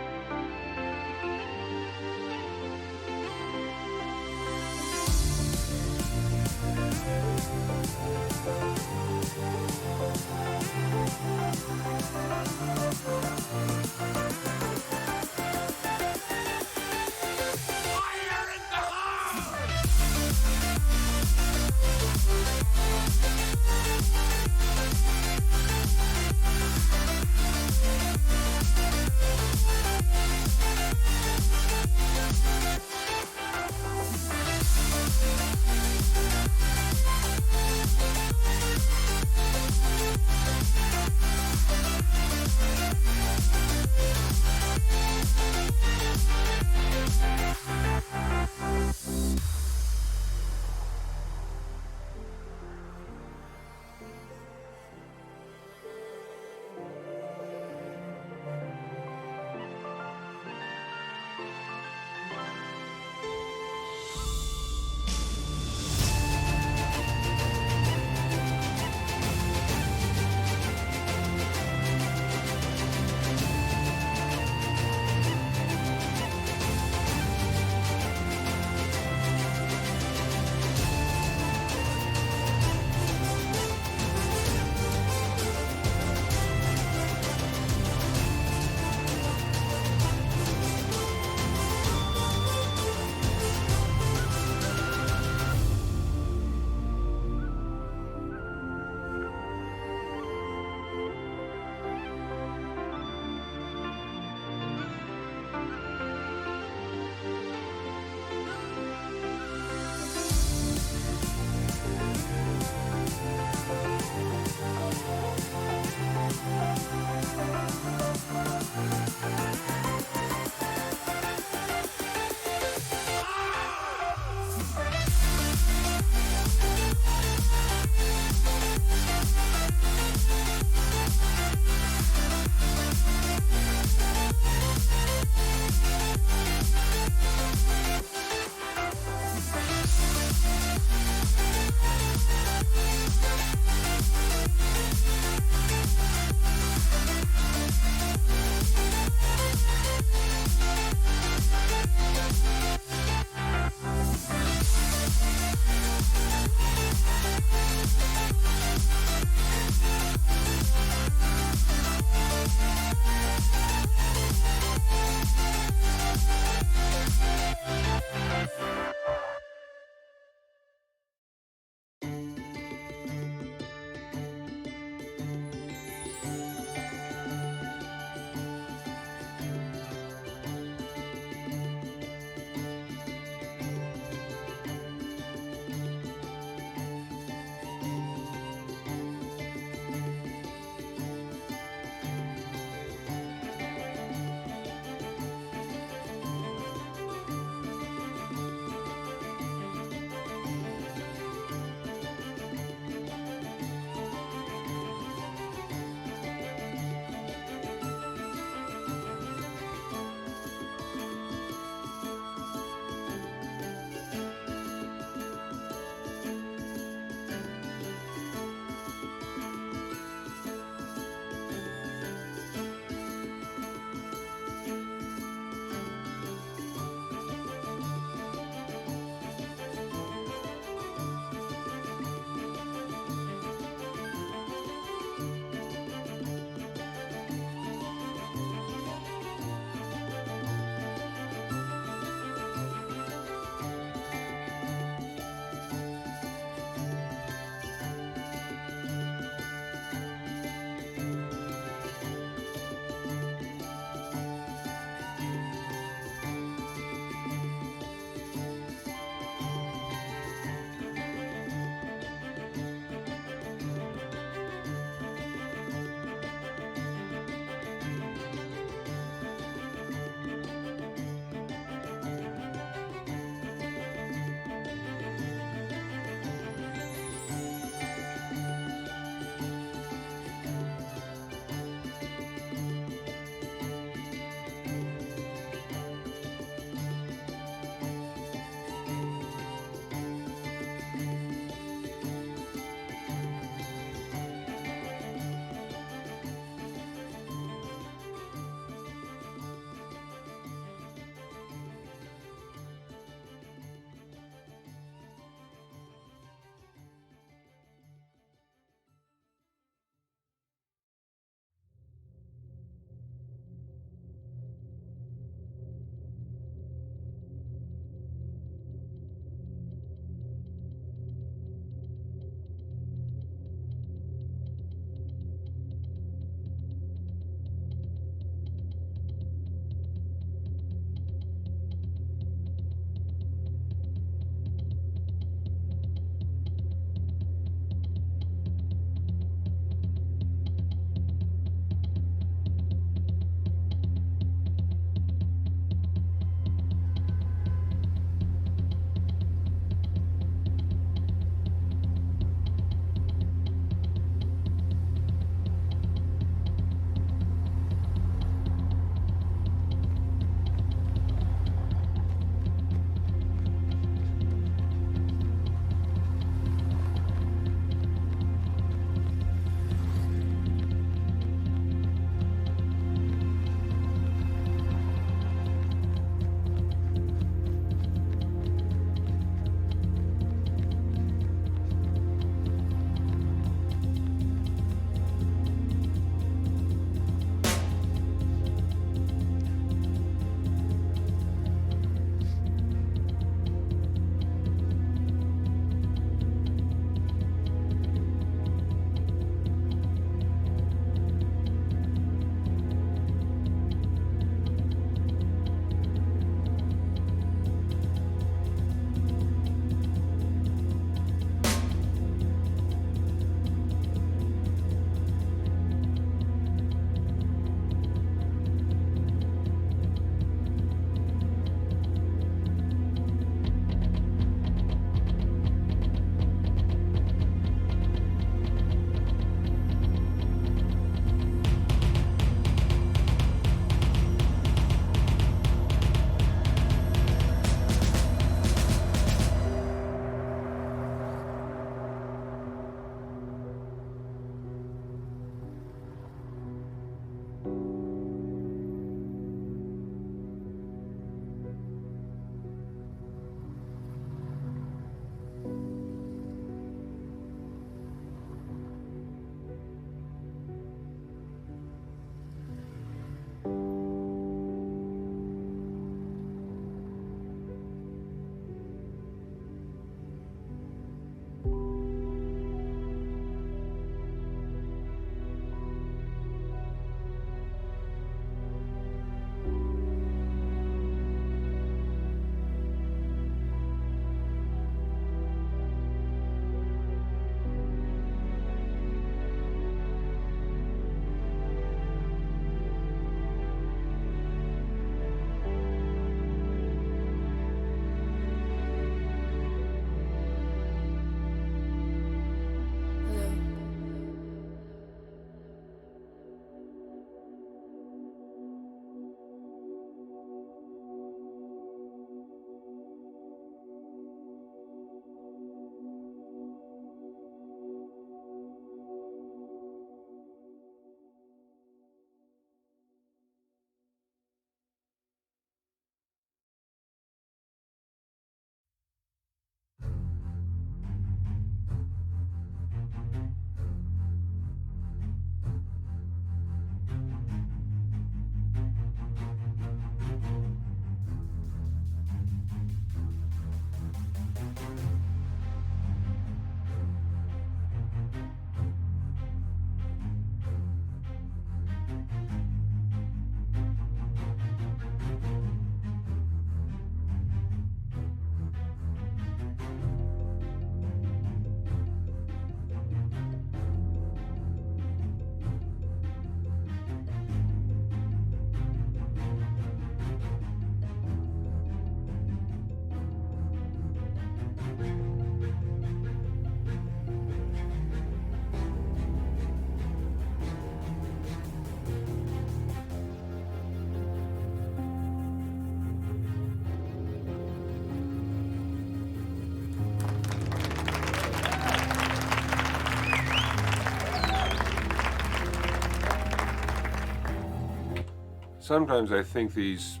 Sometimes I think these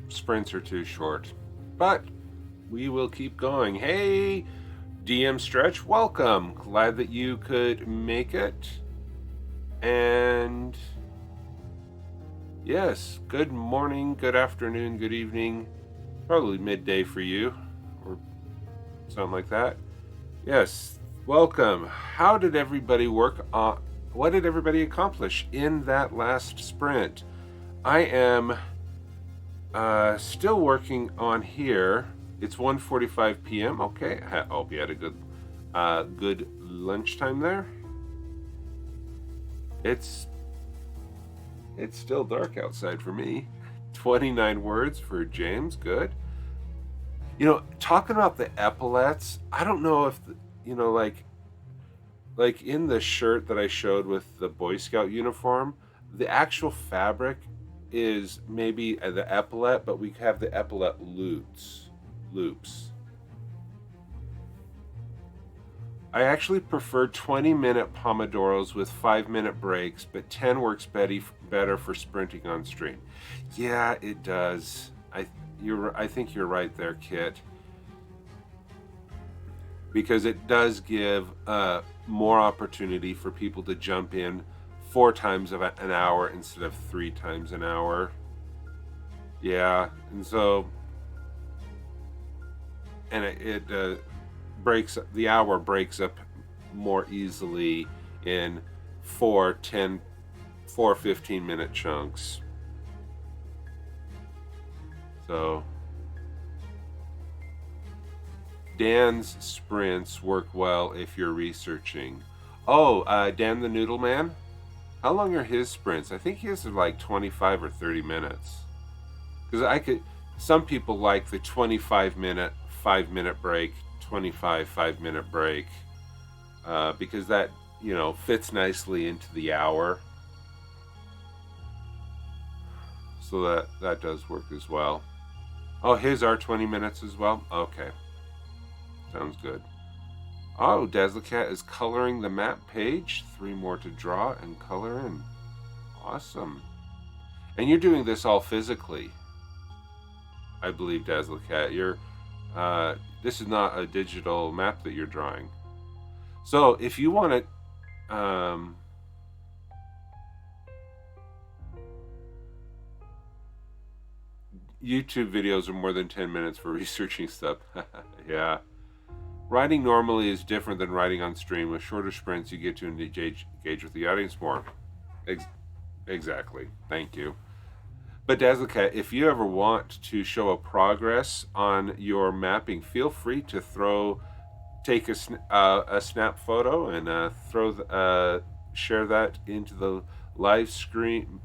sprints are too short, but we will keep going. Hey, DM Stretch, welcome. Glad that you could make it. And yes, good morning, good afternoon, good evening, probably midday for you, or something like that. Yes, welcome. How did everybody work on, what did everybody accomplish in that last sprint? I am still working on here. It's 1:45 p.m. Okay, I hope you had a good lunchtime there. It's still dark outside for me. 29 words for James, good. You know, talking about the epaulets, I don't know if, you know, like in the shirt that I showed with the Boy Scout uniform, the actual fabric is maybe the epaulette, but we have the epaulette loops. I actually prefer 20-minute pomodoros with 5-minute breaks, but 10 works better for sprinting on stream. Yeah, it does. I think you're right there, Kit. Because it does give more opportunity for people to jump in 4 times an hour instead of 3 times an hour. Yeah, and so, and it the hour breaks up more easily in 4 15-minute chunks. So Dan's sprints work well if you're researching. Oh, Dan the Noodle Man? How long are his sprints? I think his are like 25 or 30 minutes. Because some people like the 25-minute, 5-minute break, 25, 5-minute break, because that, you know, fits nicely into the hour. So that does work as well. Oh, his are 20 minutes as well? Okay. Sounds good. Oh, Dazzlecat is coloring the map page. 3 more to draw and color in. Awesome. And you're doing this all physically, I believe, Dazzlecat. This is not a digital map that you're drawing. So if you want to YouTube videos are more than 10 minutes for researching stuff. Yeah. Writing normally is different than writing on stream. With shorter sprints, you get to engage with the audience more. Exactly. Thank you. But Dazzlecat, if you ever want to show a progress on your mapping, feel free to take a snap photo and share that into the live stream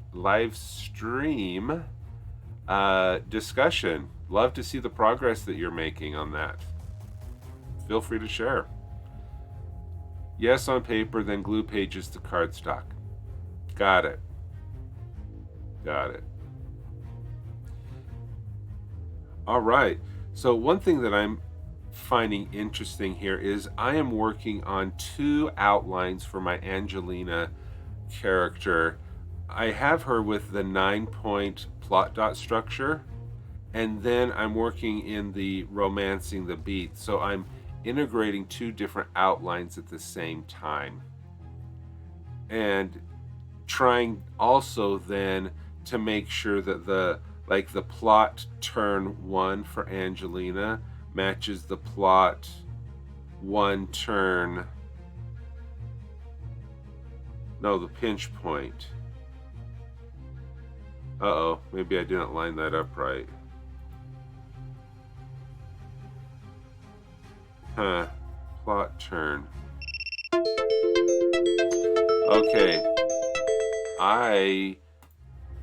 discussion. Love to see the progress that you're making on that. Feel free to share. Yes on paper, then glue pages to cardstock. Got it. All right. So one thing that I'm finding interesting here is I am working on 2 outlines for my Angelina character. I have her with the 9-point plot dot structure, and then I'm working in the romancing the beat. So I'm integrating 2 different outlines at the same time, and trying also then to make sure that the plot turn 1 for Angelina matches the plot 1 turn, no, the pinch point. Uh-oh, maybe I didn't line that up right. Plot turn. Okay. I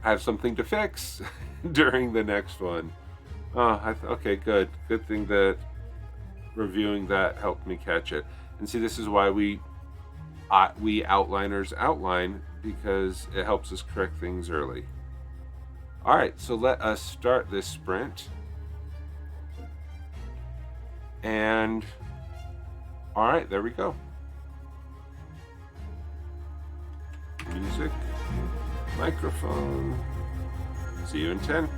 have something to fix during the next one. Okay, good. Good thing that reviewing that helped me catch it. And see, this is why we outliners outline, because it helps us correct things early. All right, so let us start this sprint. And all right, there we go. Music, microphone. See you in 10.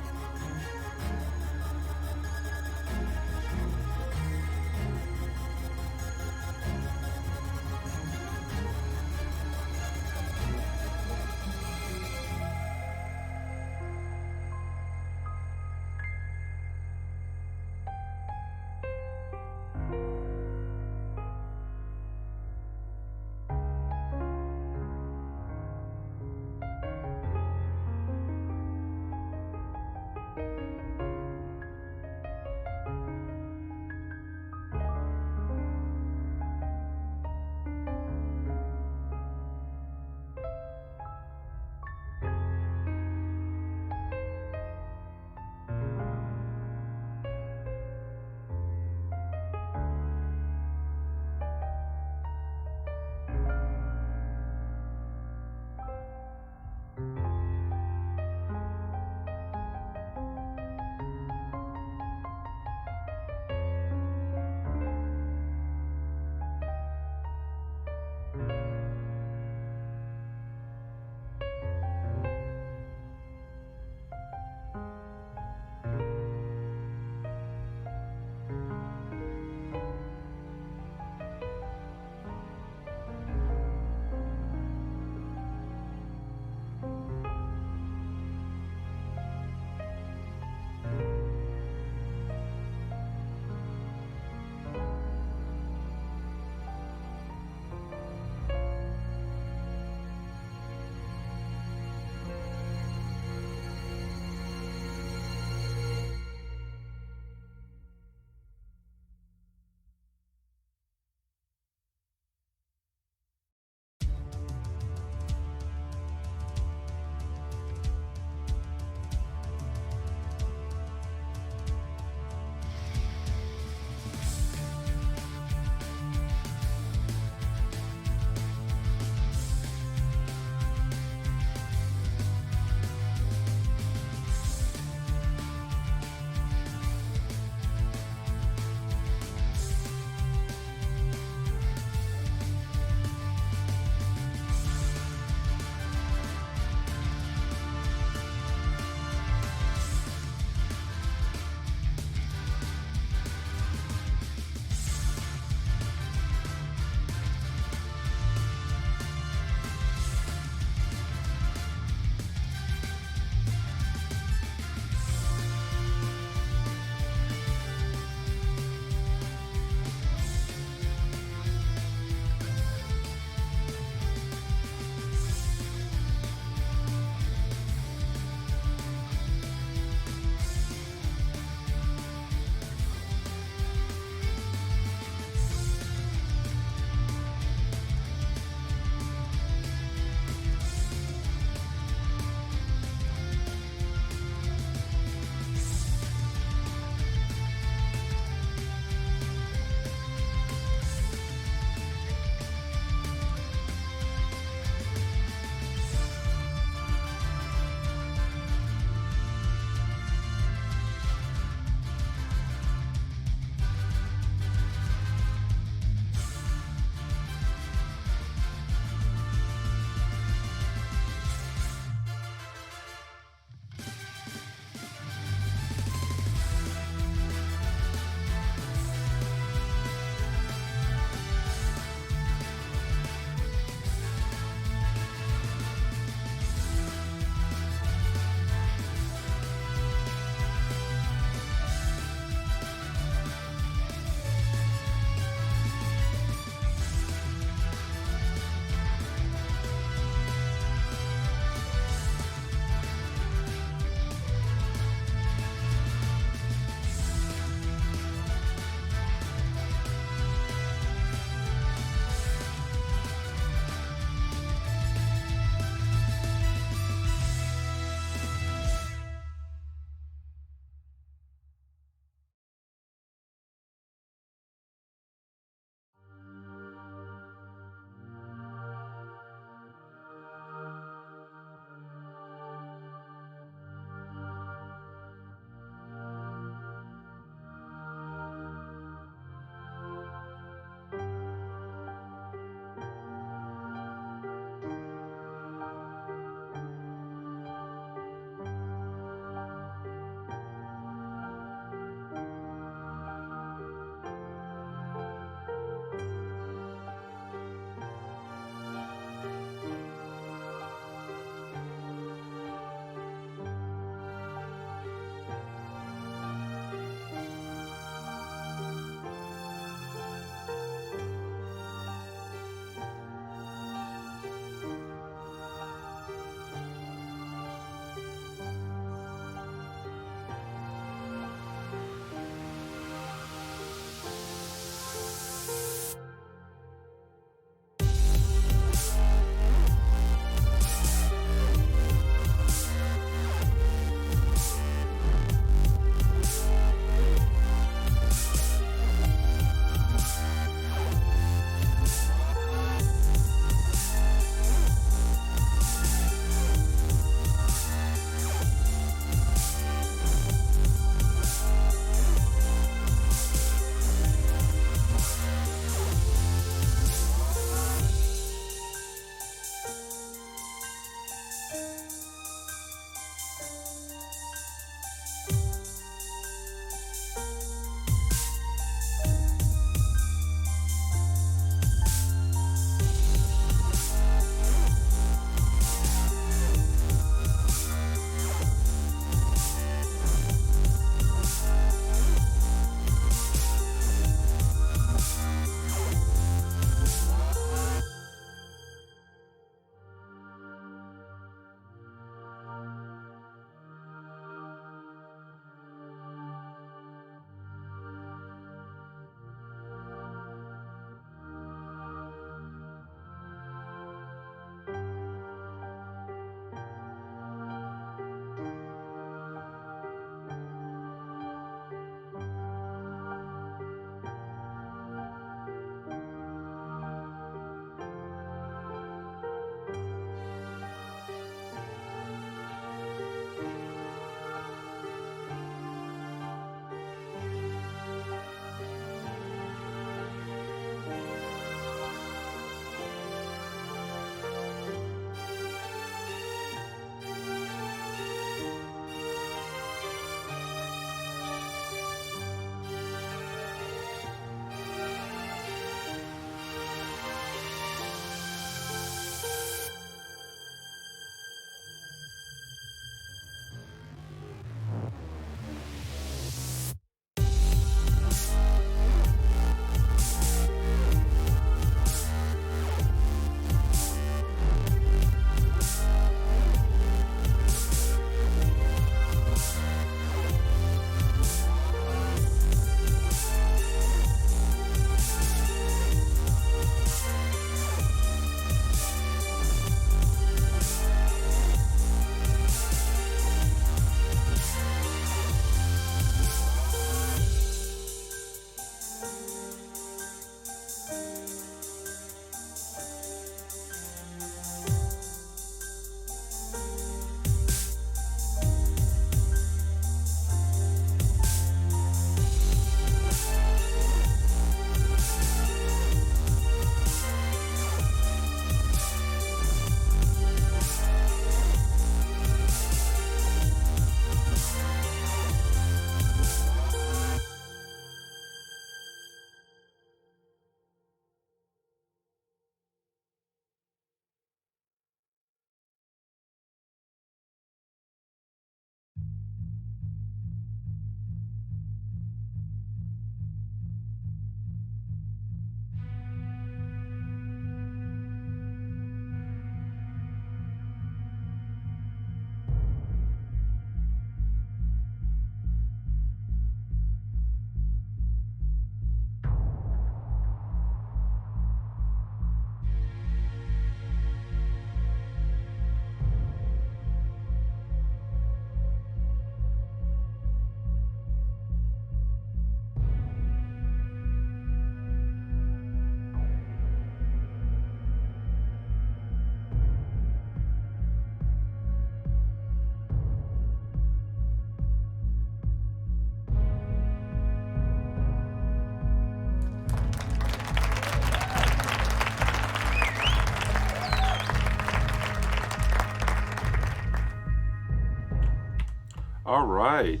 All right,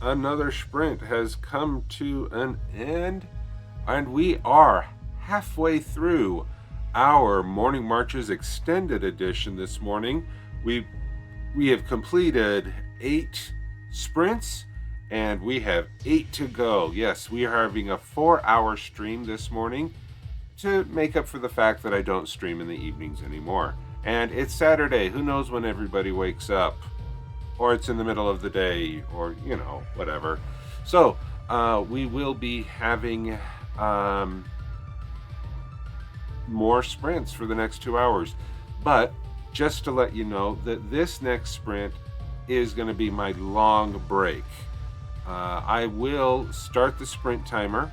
another sprint has come to an end, and we are halfway through our Morning Marches Extended Edition this morning. We have completed 8 sprints, and we have 8 to go. Yes, we are having a 4-hour stream this morning to make up for the fact that I don't stream in the evenings anymore. And it's Saturday. Who knows when everybody wakes up? Or it's in the middle of the day, or, you know, whatever. So, we will be having more sprints for the next 2 hours. But just to let you know that this next sprint is going to be my long break. I will start the sprint timer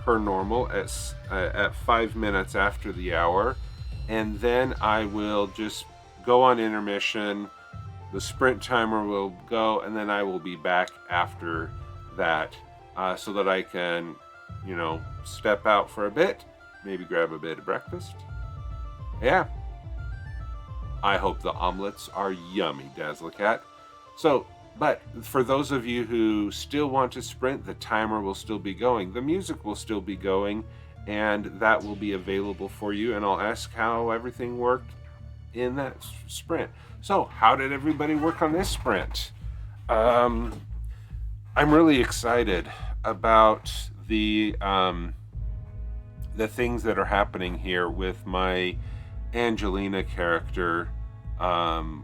per normal at 5 minutes after the hour, and then I will just go on intermission. The sprint timer will go, and then I will be back after that, so that I can, you know, step out for a bit, maybe grab a bit of breakfast. Yeah. I hope the omelets are yummy, Dazzlecat. So, but for those of you who still want to sprint, the timer will still be going. The music will still be going, and that will be available for you. And I'll ask how everything worked in that sprint. So, how did everybody work on this sprint? I'm really excited about the things that are happening here with my Angelina character,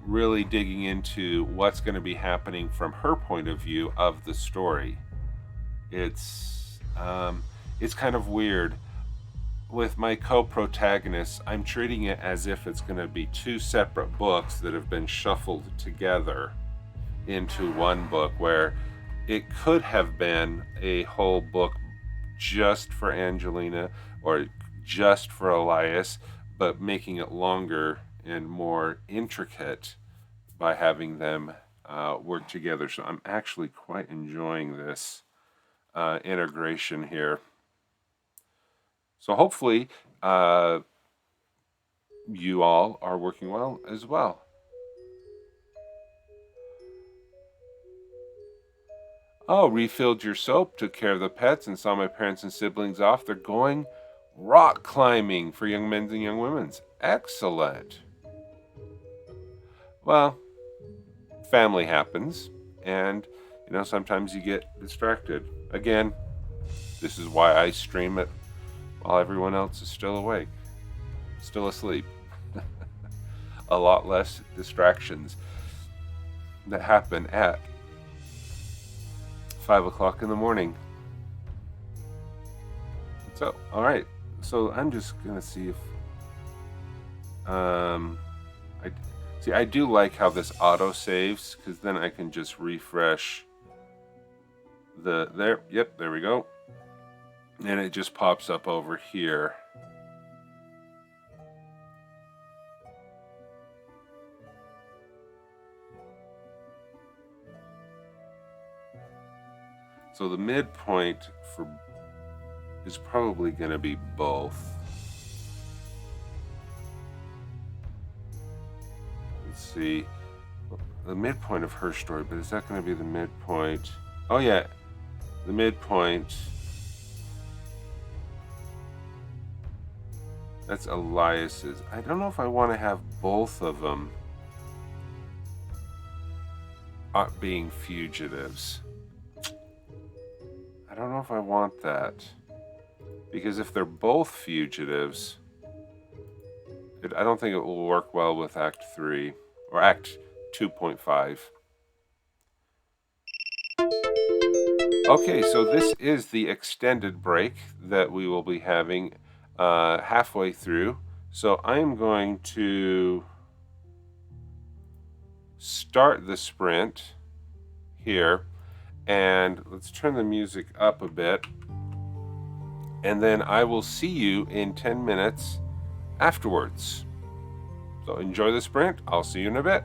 really digging into what's going to be happening from her point of view of the story. It's kind of weird. With my co-protagonists, I'm treating it as if it's going to be 2 separate books that have been shuffled together into one book, where it could have been a whole book just for Angelina or just for Elias, but making it longer and more intricate by having them work together. So I'm actually quite enjoying this integration here. So hopefully you all are working well as well. Oh, refilled your soap, took care of the pets, and saw my parents and siblings off. They're going rock climbing for young men's and young women's. Excellent. Well, family happens, and, you know, sometimes you get distracted. Again, this is why I stream it while everyone else is still awake, still asleep. A lot less distractions that happen at 5 o'clock in the morning. So, all right. So I'm just gonna see if I do like how this auto saves, because then I can just refresh there. Yep, there we go. And it just pops up over here. So the midpoint is probably going to be both. Let's see. The midpoint of her story, but is that going to be the midpoint? Oh yeah, the midpoint. That's Elias's. I don't know if I want to have both of them being fugitives. I don't know if I want that. Because if they're both fugitives, I don't think it will work well with Act 3 or Act 2.5. Okay, so this is the extended break that we will be having halfway through. So I'm going to start the sprint here, and let's turn the music up a bit, and then I will see you in 10 minutes afterwards. So enjoy the sprint. I'll see you in a bit.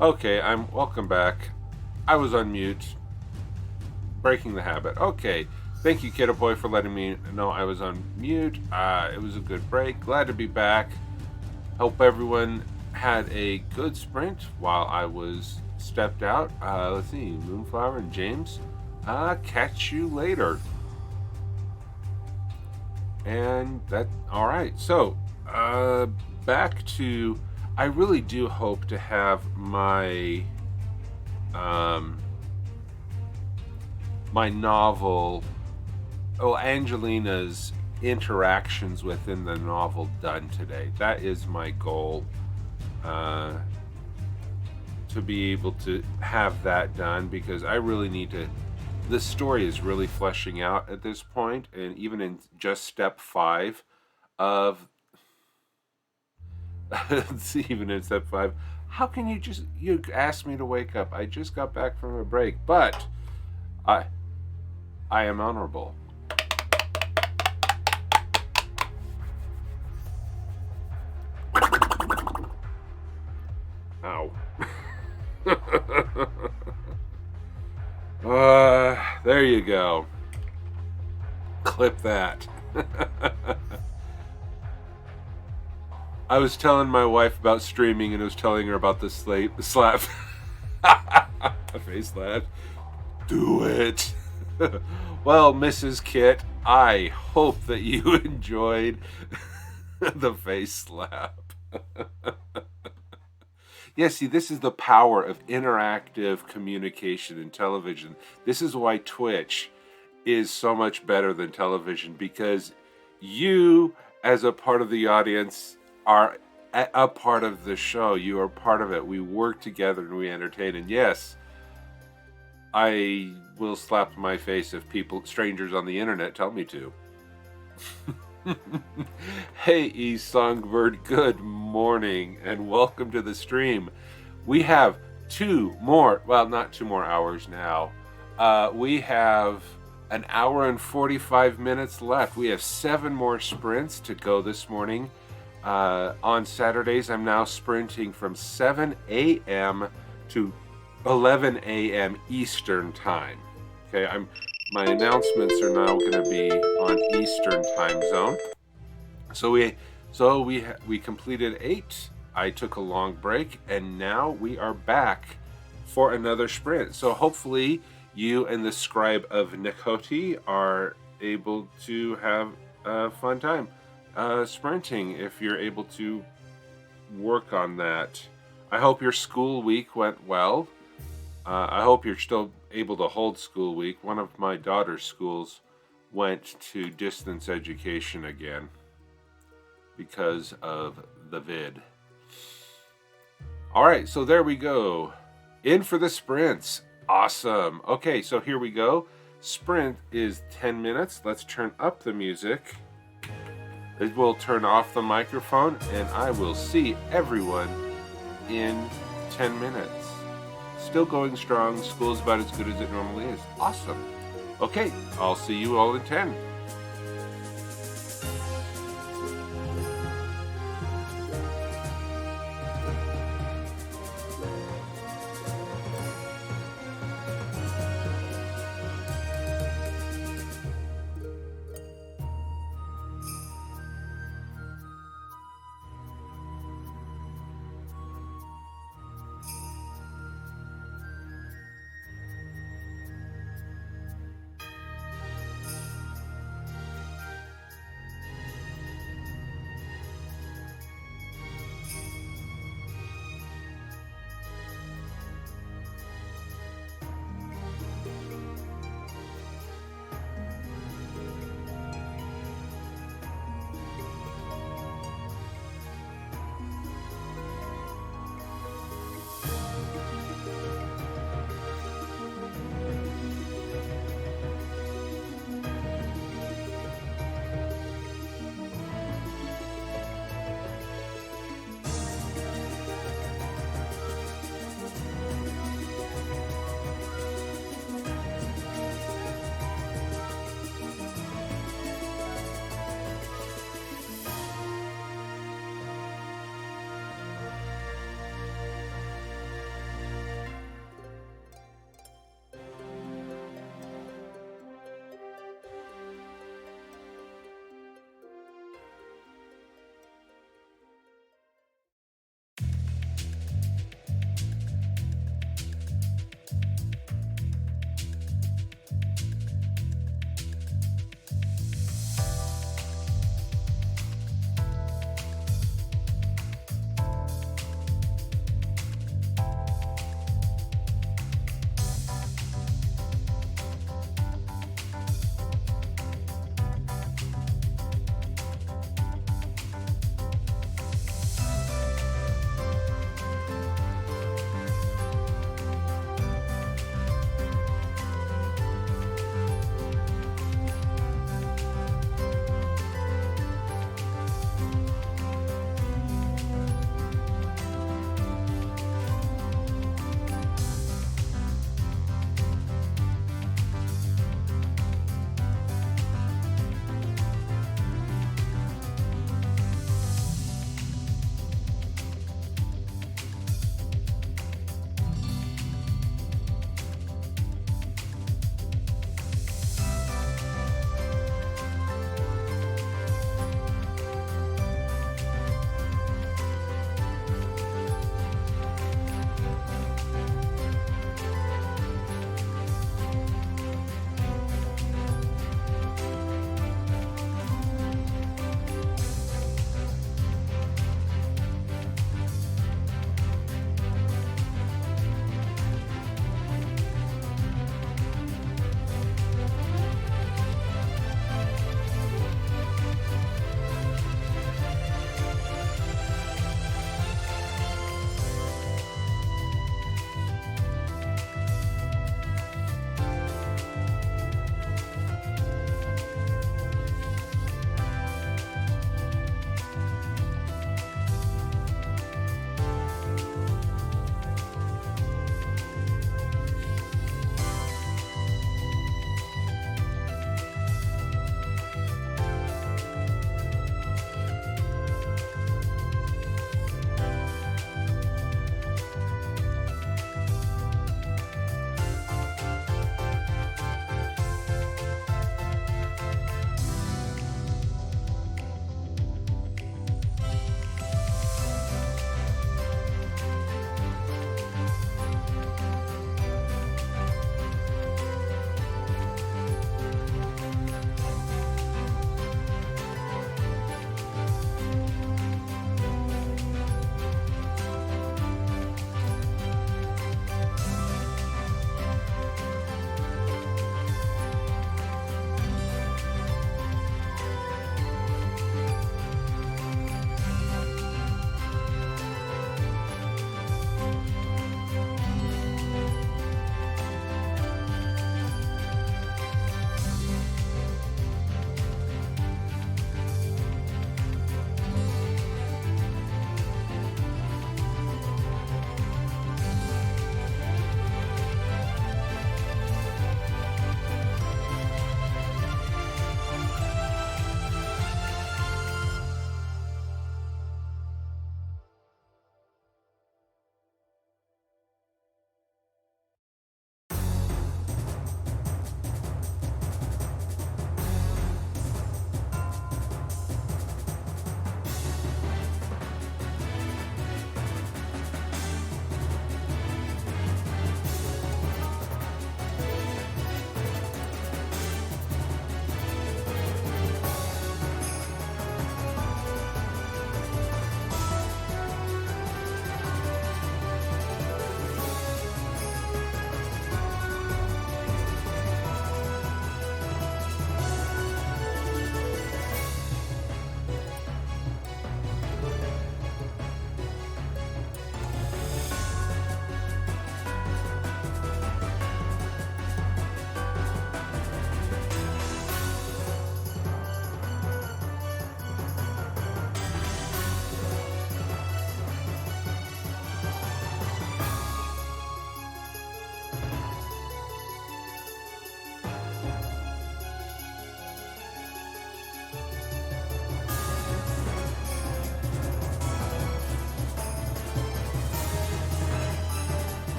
Okay, I'm welcome back. I was on mute. Breaking the habit. Okay. Thank you, Kiddo Boy, for letting me know I was on mute. It was a good break. Glad to be back. Hope everyone had a good sprint while I was stepped out. Let's see, Moonflower and James. Catch you later. And that, all right. So, back to, I really do hope to have my, my novel, Angelina's interactions within the novel done today. That is my goal. To be able to have that done, because I really need to. The story is really fleshing out at this point, and even in just step 5 of even in step 5, how can you asked me to wake up? I just got back from a break, but I am honorable. Ow. There you go. Clip that. I was telling my wife about streaming, and I was telling her about the slap. Face slap. Do it. Well, Mrs. Kit, I hope that you enjoyed the face slap. Yeah, see, this is the power of interactive communication in television. This is why Twitch is so much better than television, because you, as a part of the audience, are a part of the show. You are part of it. We work together and we entertain. And yes, I will slap my face if strangers on the internet, tell me to. Hey, Songbird, good morning and welcome to the stream. We have not 2 more hours now. We have an hour and 45 minutes left. We have 7 more sprints to go this morning. On Saturdays, I'm now sprinting from 7 a.m. to 11 a.m. Eastern time. Okay, my announcements are now going to be on Eastern time zone. So we completed 8. I took a long break, and now we are back for another sprint. So hopefully you and the scribe of Nikoti are able to have a fun time sprinting if you're able to work on that. I hope your school week went well. I hope you're still able to hold school week. One of my daughter's schools went to distance education again because of the vid. All right, so there we go. In for the sprints. Awesome. Okay, so here we go. Sprint is 10 minutes. Let's turn up the music. It will turn off the microphone, and I will see everyone in 10 minutes. Still going strong. School's about as good as it normally is. Awesome. Okay, I'll see you all in 10.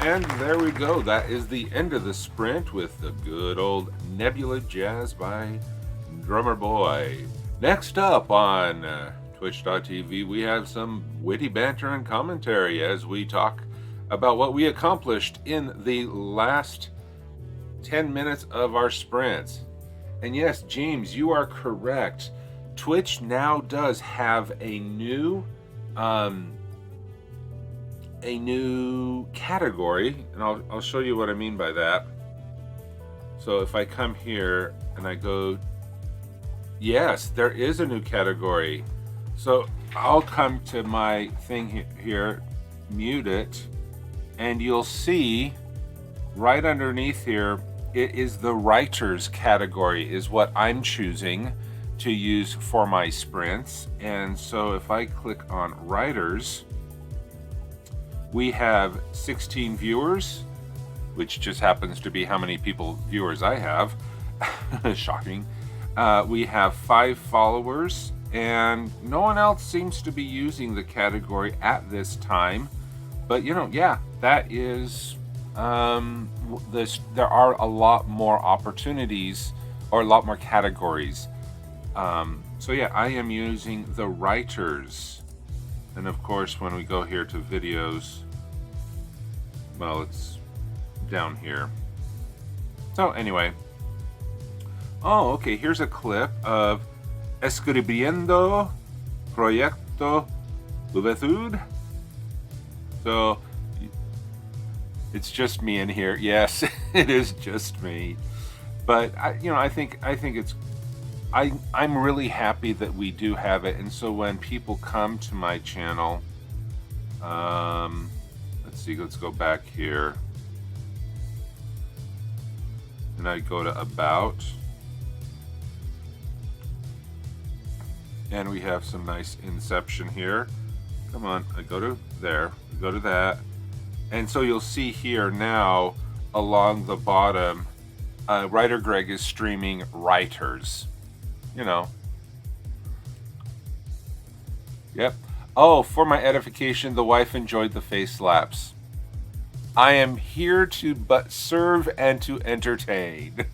And there we go. That is the end of the sprint with the good old Nebula Jazz by Drummer Boy. Next up on Twitch.tv, we have some witty banter and commentary as we talk about what we accomplished in the last 10 minutes of our sprints. And yes, James, you are correct. Twitch now does have a new category, and I'll show you what I mean by that. So if I come here and I go, yes, there is a new category. So I'll come to my thing here, mute it, and you'll see right underneath here, it is the writers category is what I'm choosing to use for my sprints. And so if I click on writers, we have 16 viewers, which just happens to be how many viewers I have. Shocking. We have 5 followers, and no one else seems to be using the category at this time. But yeah, that is there are a lot more opportunities or a lot more categories. So yeah, I am using the writers. And of course, when we go here to videos, well, it's down here. So anyway, oh, okay, here's a clip of Escribiendo Proyecto Juventud. So it's just me in here. Yes, it is just me. But I think it's I'm really happy that we do have it. And so when people come to my channel, let's see, let's go back here. And I go to About. And we have some nice Inception here. Come on, I go to there, go to that. And so you'll see here now along the bottom, WriterGreg is streaming writers. Yep. Oh, for my edification, the wife enjoyed the face slaps. I am here to but serve and to entertain.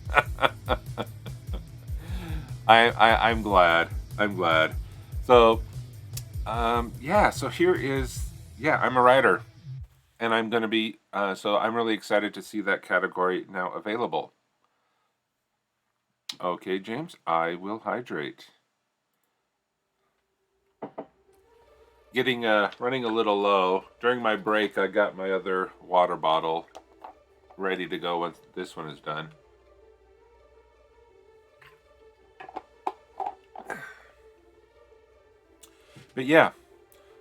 I'm glad. I'm glad. So, yeah. So here is, yeah. I'm a writer, and I'm going to be. So I'm really excited to see that category now available. Okay, James, I will hydrate. Running a little low. During my break, I got my other water bottle ready to go once this one is done. But yeah,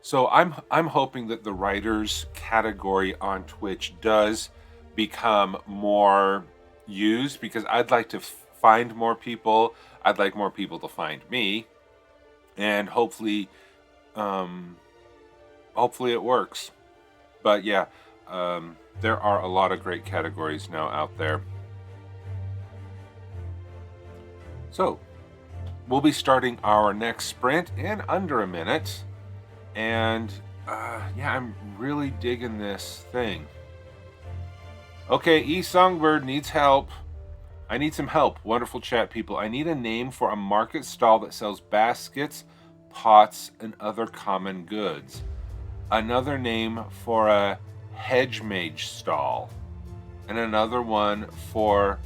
so I'm hoping that the writers category on Twitch does become more used, because I'd like to find more people. I'd like more people to find me, and hopefully it works. But yeah, there are a lot of great categories now out there. So we'll be starting our next sprint in under a minute, and yeah, I'm really digging this thing. Okay, E Songbird needs help. I need some help. Wonderful chat people. I need a name for a market stall that sells baskets, pots, and other common goods. Another name for a hedge mage stall. And another one for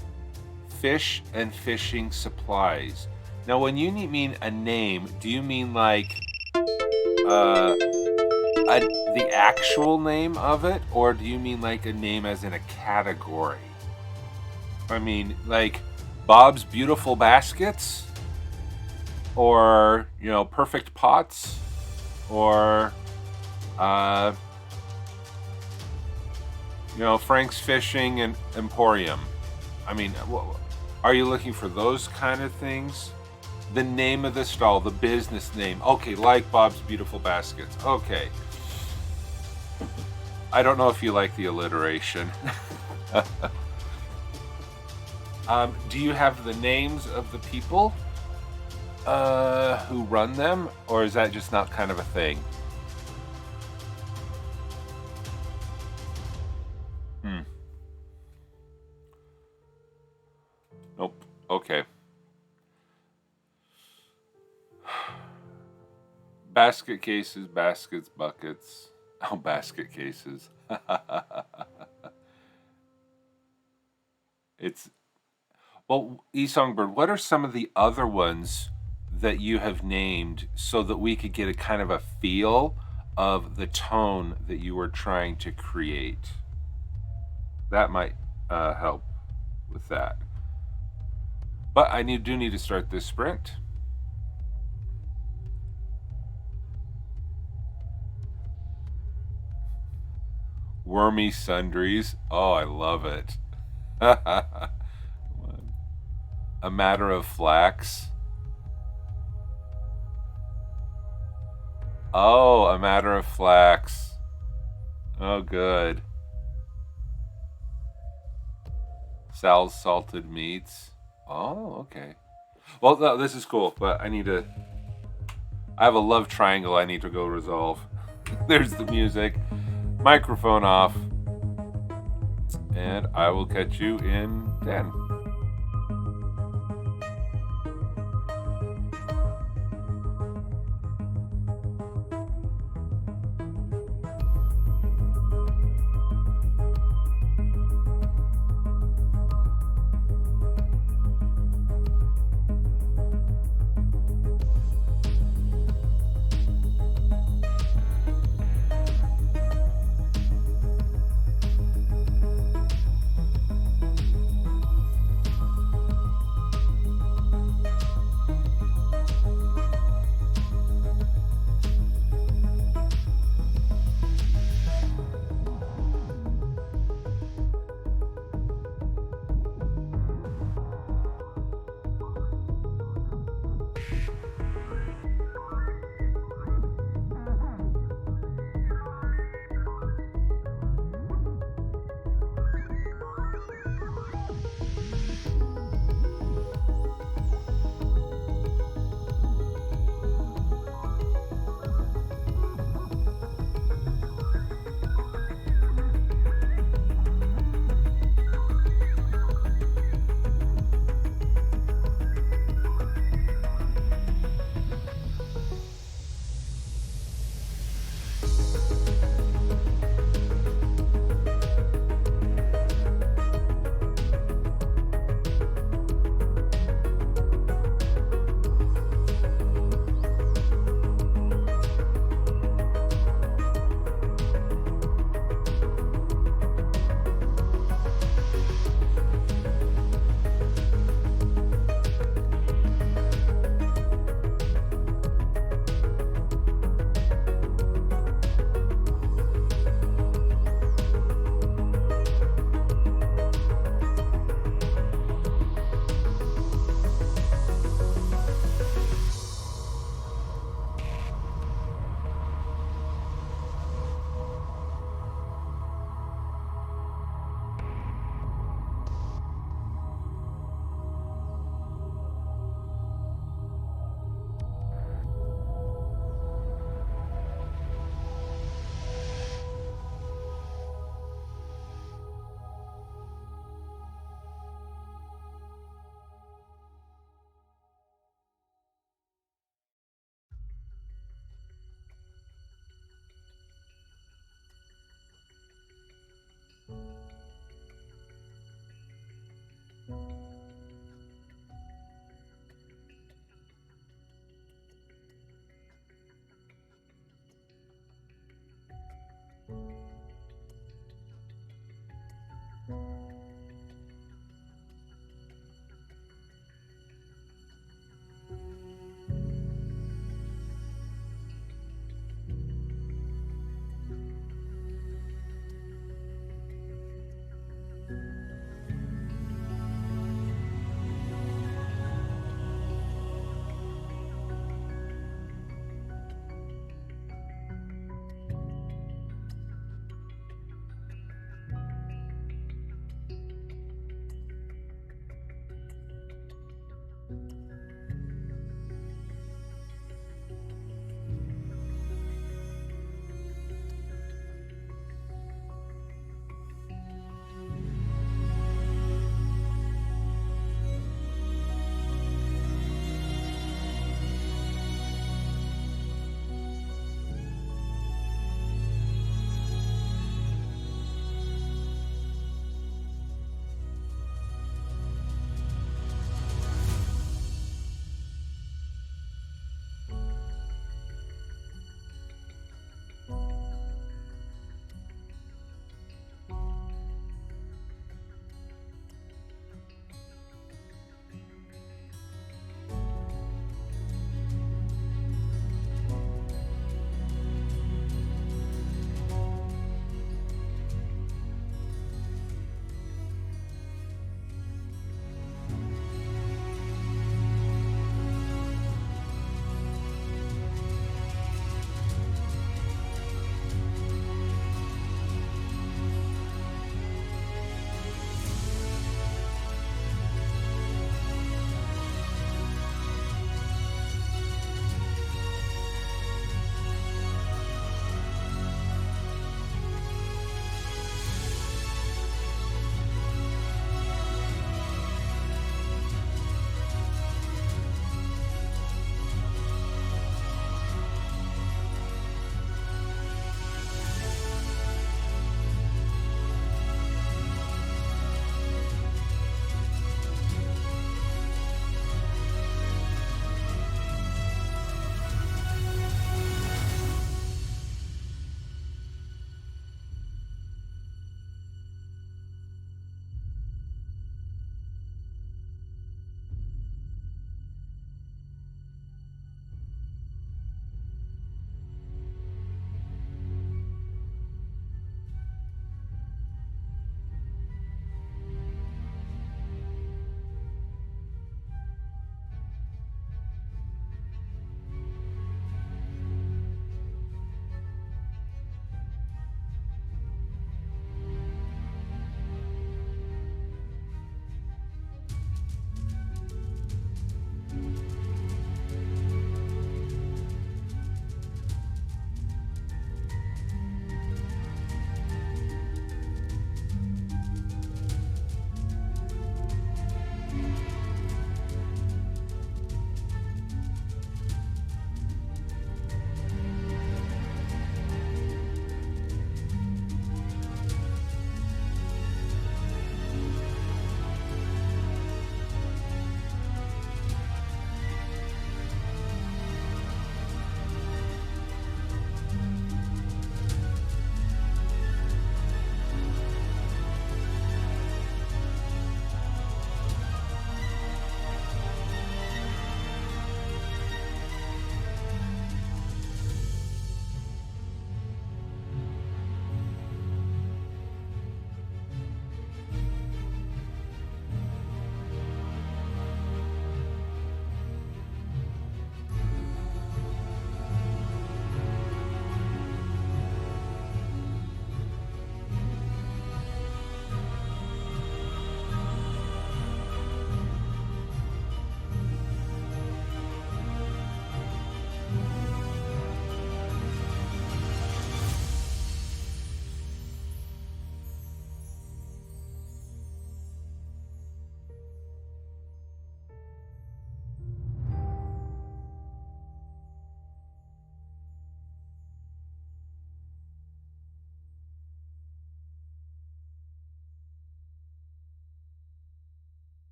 fish and fishing supplies. Now, when you mean a name, do you mean like the actual name of it? Or do you mean like a name as in a category? I mean, like Bob's Beautiful Baskets, or Perfect Pots, or Frank's Fishing and Emporium. I mean, are you looking for those kind of things? The name of the stall, the business name. Okay, like Bob's Beautiful Baskets. Okay. I don't know if you like the alliteration. Do you have the names of the people who run them, or is that just not kind of a thing? Basket cases, baskets, buckets. Oh, basket cases. It's well, eSongbird, what are some of the other ones that you have named so that we could get a kind of a feel of the tone that you were trying to create? That might help with that. But I do need to start this sprint. Wormy sundries. Oh, I love it. A matter of flax. Oh, a matter of flax. Oh, good. Sal's salted meats. Oh, okay. Well, no, this is cool, but I have a love triangle I need to go resolve. There's the music. Microphone off. And I will catch you in 10.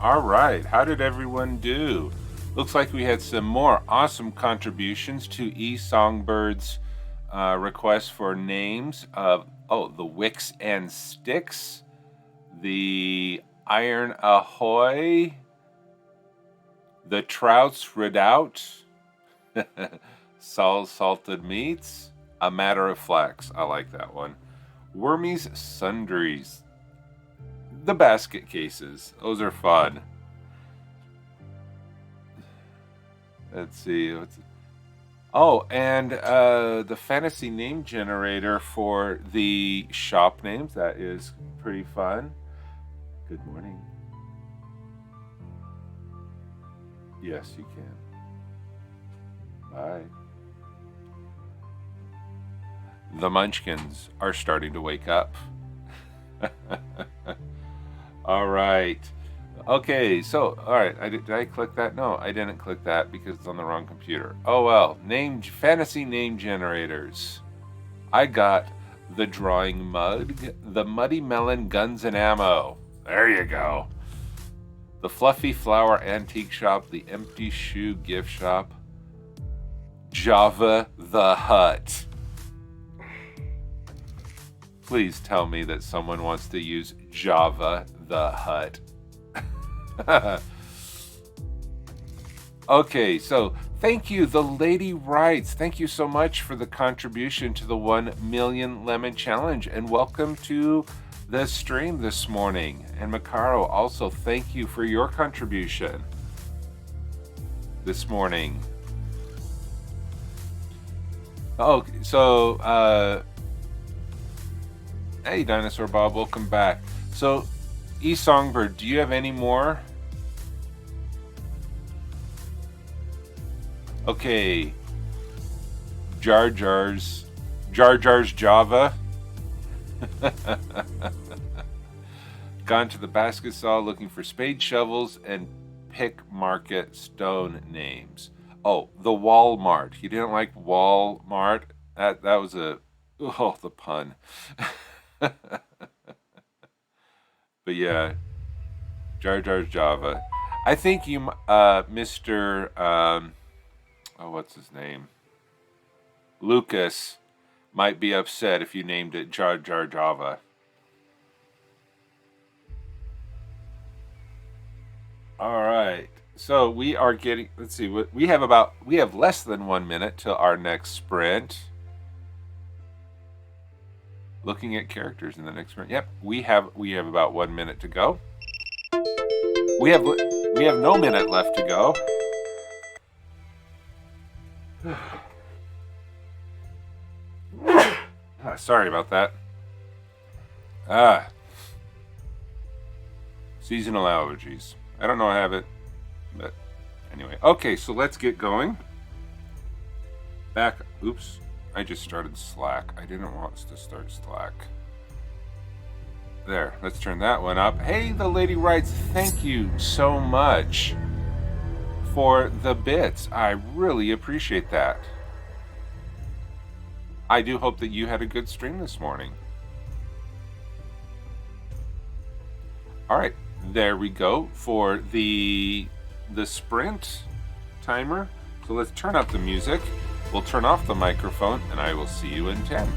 All right, how did everyone do? Looks like we had some more awesome contributions to Songbird's request for names of, the Wicks and Sticks, the Iron Ahoy, the Trouts Redoubt, Salted Meats, A Matter of Flax. I like that one. Wormy's Sundries, the basket cases. Those are fun. Let's see. And the fantasy name generator for the shop names. That is pretty fun. Good morning. Yes, you can. Bye. The Munchkins are starting to wake up. All right. Okay, so, all right, did I click that? No, I didn't click that because it's on the wrong computer. Oh, well, fantasy name generators. I got the Drawing Mug, the Muddy Melon Guns and Ammo. There you go. The Fluffy Flower Antique Shop, the Empty Shoe Gift Shop, Java the Hutt. Please tell me that someone wants to use Java the Hutt. Okay, so thank you, The Lady Writes. Thank you so much for the contribution to the 1 Million Lemon Challenge, and welcome to the stream this morning. And Macaro, also thank you for your contribution this morning. Oh, so hey, Dinosaur Bob, welcome back. So, Songbird, do you have any more? Okay. Jar Jar's Java. Gone to the basket saw looking for spade shovels and pick market stone names. Oh, the Walmart. He didn't like Walmart. That was the pun. But yeah, Jar Jar's Java. I think you, Mr. What's his name? Lucas might be upset if you named it Jar Jar Java. All right. So we are getting, let's see, we have less than 1 minute till our next sprint. Looking at characters in the next sprint. Yep, we have about 1 minute to go. We have no minute left to go. Sorry about that. Seasonal allergies. I don't know I have it, but anyway. Okay, so let's get going. Oops, I just started Slack. I didn't want us to start Slack. There, let's turn that one up. Hey, The Lady Writes, thank you so much for the bits. I really appreciate that. I do hope that you had a good stream this morning. All right, there we go for the sprint timer. So let's turn up the music. We'll turn off the microphone, and I will see you in 10.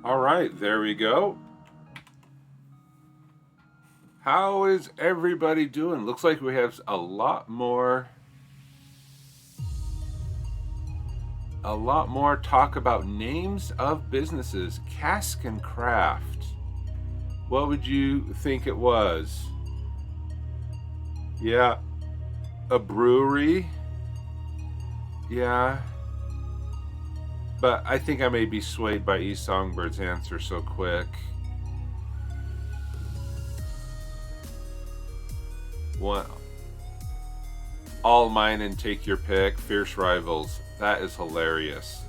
All right, there we go. How is everybody doing? Looks like we have a lot more talk about names of businesses. Cask and Craft. What would you think it was? Yeah, a brewery. Yeah. But I think I may be swayed by E. Songbird's answer so quick. One, all mine and take your pick. Fierce Rivals. That is hilarious.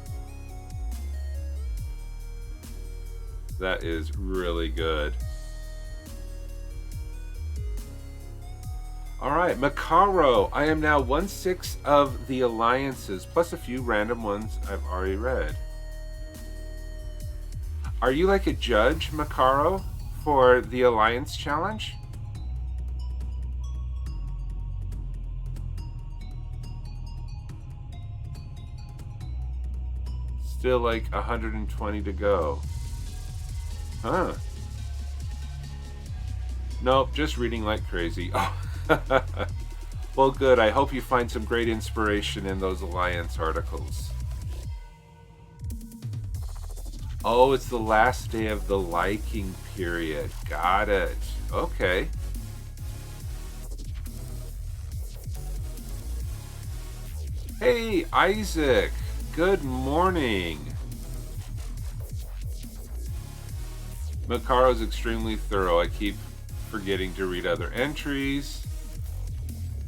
That is really good. All right, Macaro. I am now 1/6 of the alliances, plus a few random ones I've already read. Are you like a judge, Macaro, for the Alliance Challenge? Still like 120 to go. Huh. Nope, just reading like crazy. Oh. Well, good. I hope you find some great inspiration in those Alliance articles. Oh, it's the last day of the liking period. Got it. Okay. Hey, Isaac. Good morning. Macaro's extremely thorough. I keep forgetting to read other entries.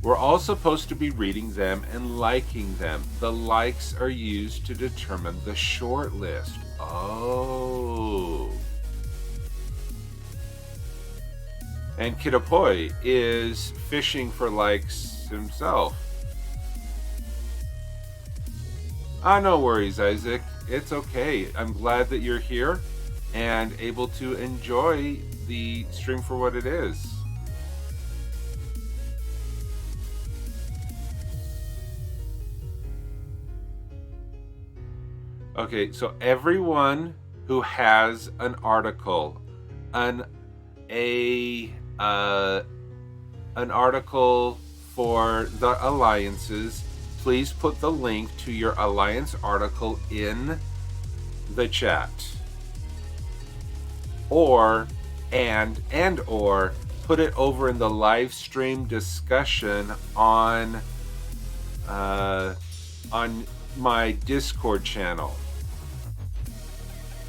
We're all supposed to be reading them and liking them. The likes are used to determine the short list. Oh. And Kidapoi is fishing for likes himself. No worries, Isaac. It's okay. I'm glad that you're here and able to enjoy the stream for what it is. Okay, so everyone who has an article, an article for the alliances, please put the link to your alliance article in the chat, or put it over in the live stream discussion on my Discord channel.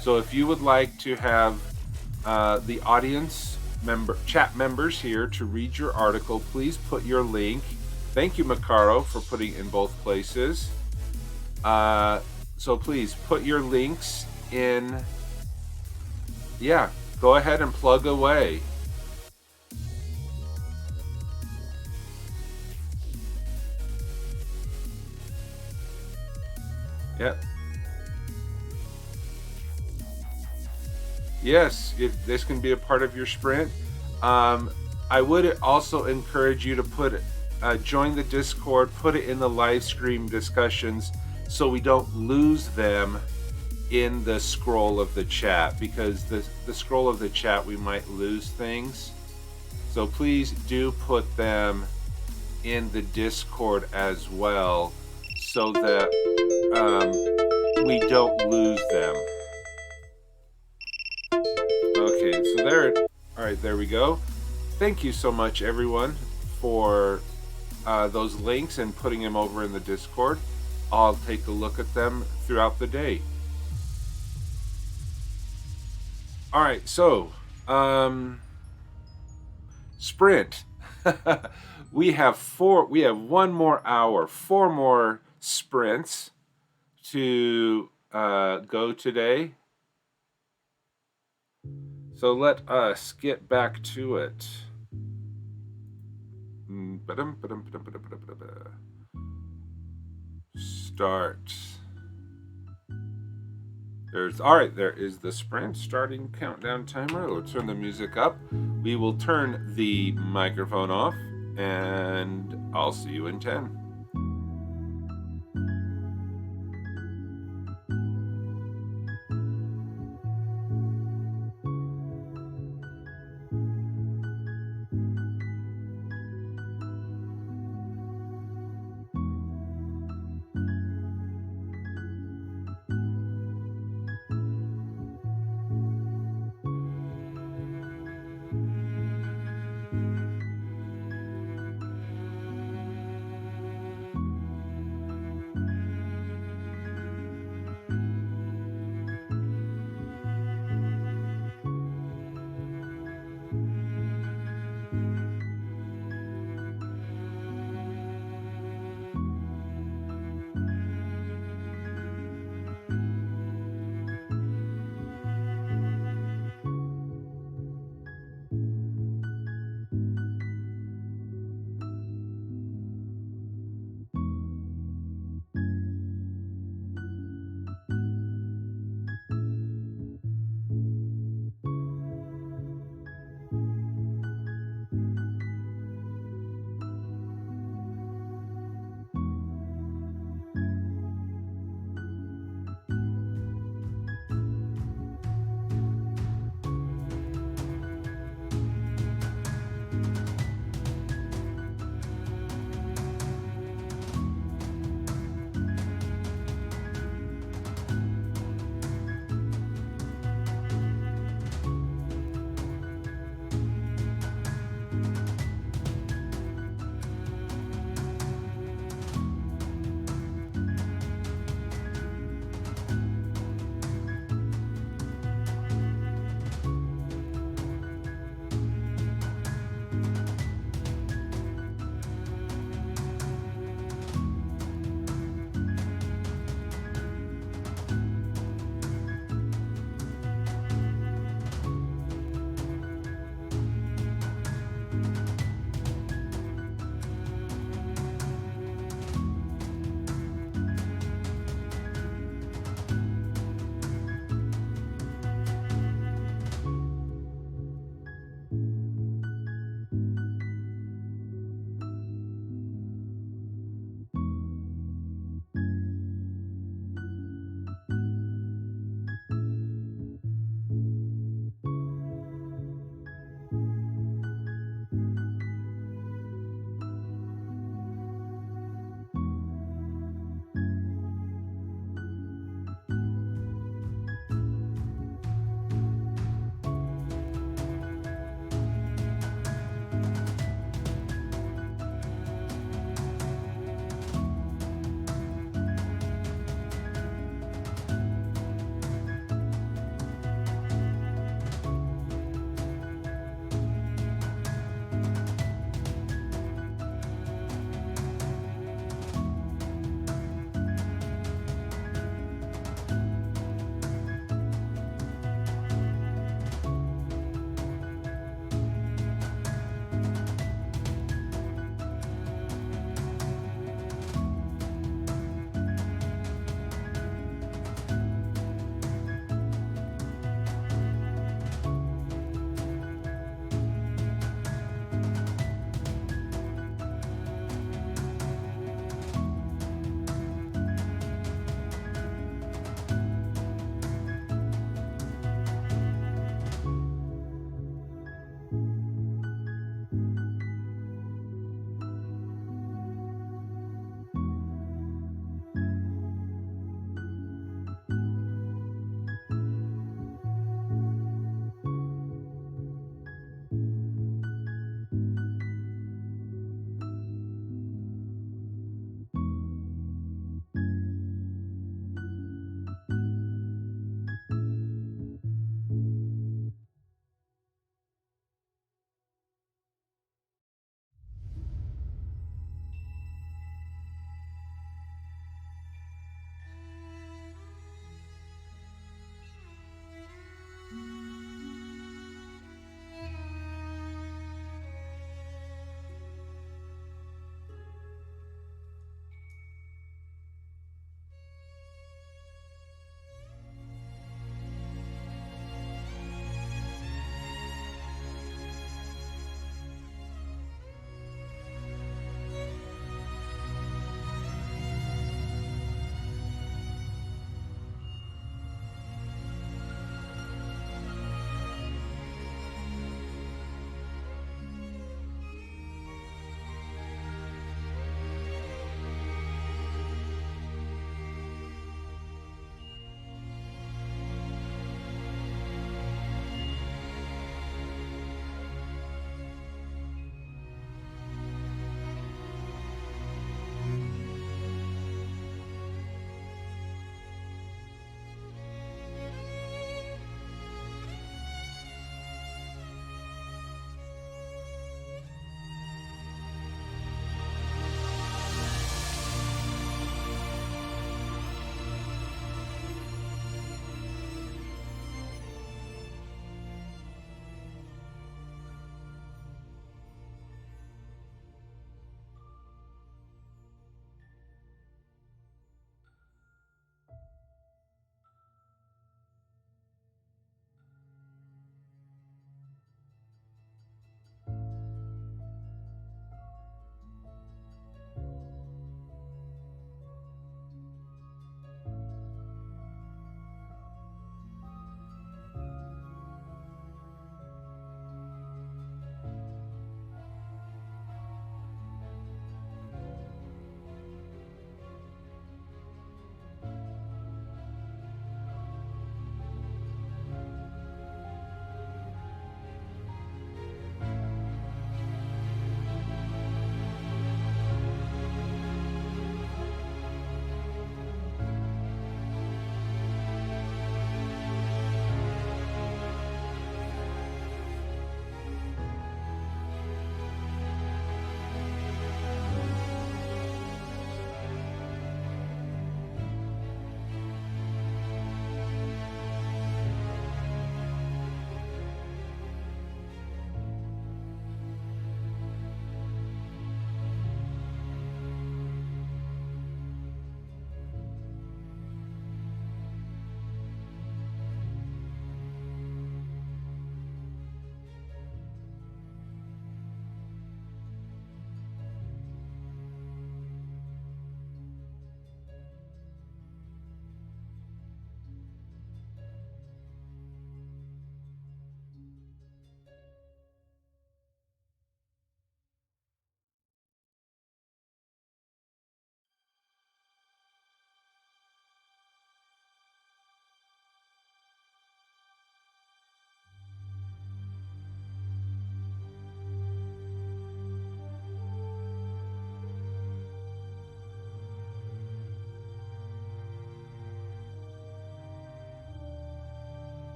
So if you would like to have the audience chat members here to read your article, please put your link. Thank you, Macaro, for putting in both places. So please put your links in. Yeah, go ahead and plug away. Yep. Yes, if this can be a part of your sprint. I would also encourage you to join the Discord, put it in the live stream discussions so we don't lose them in the scroll of the chat, because the scroll of the chat, we might lose things. So please do put them in the Discord as well so that we don't lose them. Okay, so there we go. Thank you so much, everyone, for those links and putting them over in the Discord. I'll take a look at them throughout the day. All right, so sprint. we have 1 more hour, 4 more sprints to go today. So let us get back to it. Start. There is the sprint starting countdown timer. We'll turn the music up. We will turn the microphone off, and I'll see you in 10.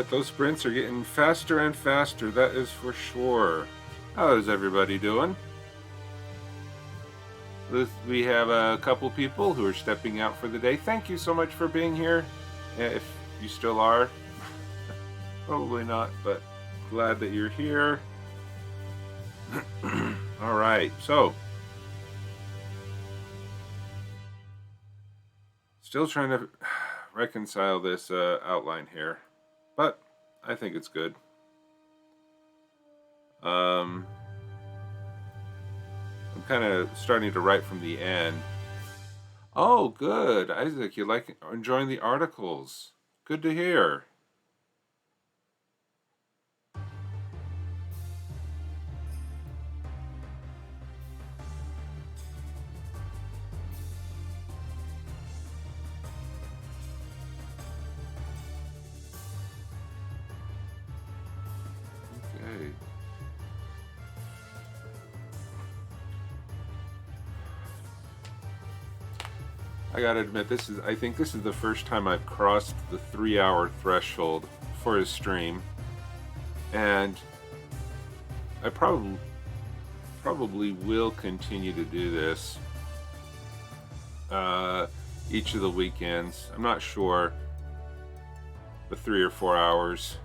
Alright, those sprints are getting faster and faster, that is for sure. How is everybody doing? We have a couple people who are stepping out for the day. Thank you so much for being here. If you still are. Probably not, but glad that you're here. Alright, so. Still trying to reconcile this outline here, but I think it's good. I'm kind of starting to write from the end. Oh, good, Isaac, you like enjoying the articles. Good to hear. Okay. I gotta admit, I think this is the first time I've crossed the 3-hour threshold for a stream, and I probably will continue to do this each of the weekends. I'm not sure, the 3 or 4 hours,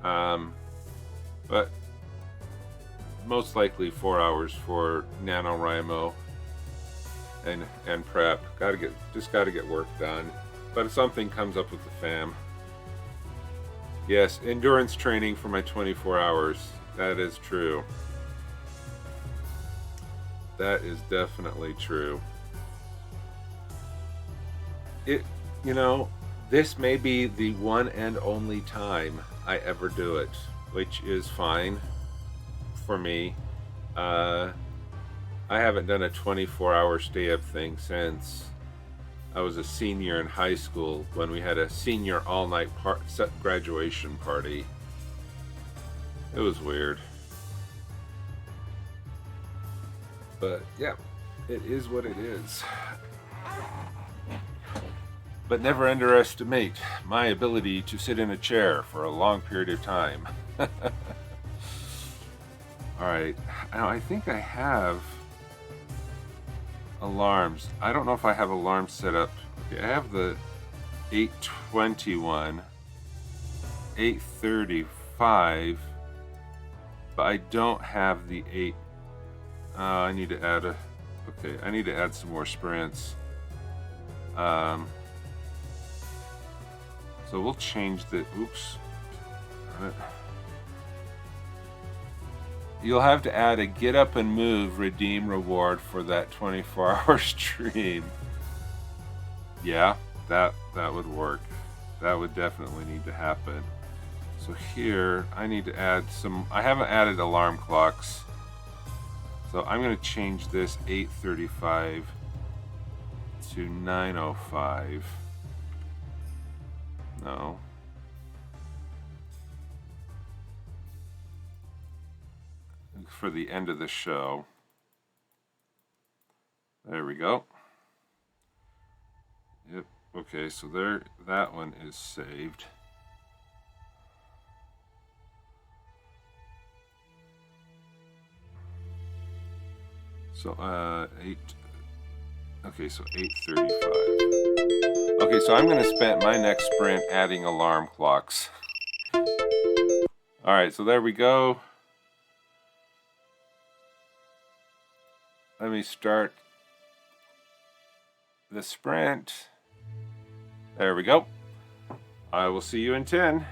but most likely 4 hours for NaNoWriMo and prep. Just gotta get work done. But if something comes up with the fam. Yes, endurance training for my 24 hours. That is true. That is definitely true. This may be the one and only time I ever do it, which is fine for me. I haven't done a 24-hour stay-up thing since I was a senior in high school when we had a senior all-night graduation party. It was weird. But yeah, it is what it is. But never underestimate my ability to sit in a chair for a long period of time. Alright, I think I have alarms. I don't know if I have alarms set up. Okay, I have the 8:21, 8:35, but I don't have the 8. I need to add I need to add some more sprints. So we'll change the. Oops. You'll have to add a get up and move redeem reward for that 24-hour stream. Yeah, that would work. That would definitely need to happen. So here, I need to add some. I haven't added alarm clocks. So I'm going to change this 8:35 to 9:05. No. For the end of the show. There we go. Yep. Okay, so there, that one is saved. So 8. Okay, so 8:35. Okay, so I'm going to spend my next sprint adding alarm clocks. All right, so there we go. Let me start the sprint. There we go. I will see you in 10.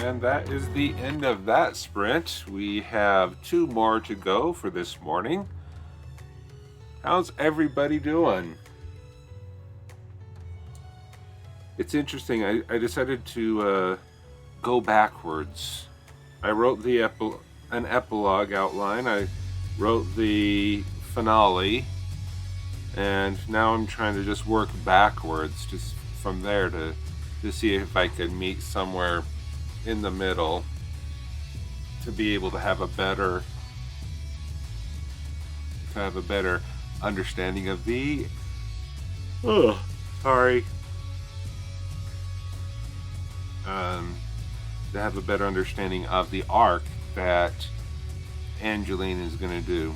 And that is the end of that sprint. We have 2 more to go for this morning. How's everybody doing? It's interesting. I decided to go backwards. I wrote an epilogue outline. I wrote the finale, and now I'm trying to just work backwards, just from there to see if I can meet somewhere in the middle to be able to have a better understanding of the to have a better understanding of the arc that Angeline is going to do.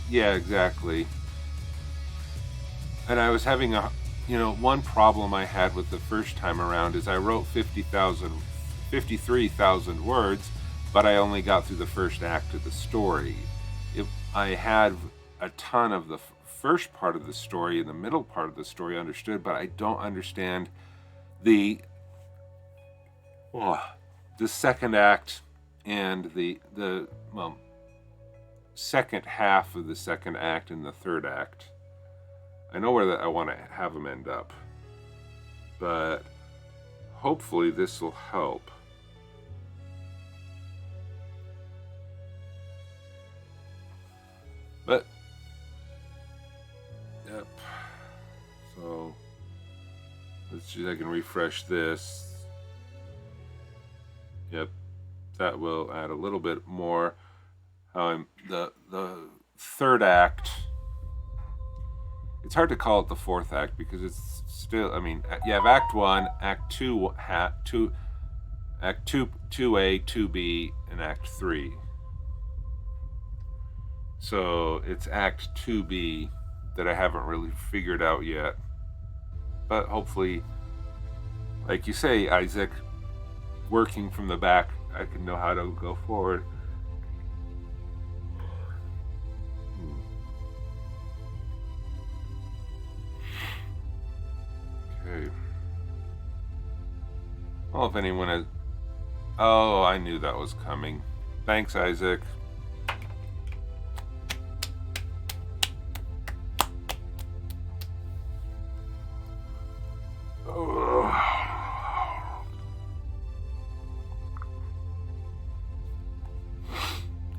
Yeah, exactly. And I was having one problem I had with the first time around is I wrote 53,000 words, but I only got through the first act of the story. I had a ton of the first part of the story and the middle part of the story understood, but I don't understand the second act and the second half of the second act and the third act. I know where I want to have them end up, but hopefully this will help. But yep. So let's see if I can refresh this. Yep, that will add a little bit more. The third act. It's hard to call it the fourth act because it's still. I mean, you have Act 1, Act 2, Act 2, 2A, 2B, and Act 3. So it's Act 2B that I haven't really figured out yet. But hopefully, like you say, Isaac, working from the back, I can know how to go forward. Okay. Well, if anyone has... Oh, I knew that was coming. Thanks, Isaac.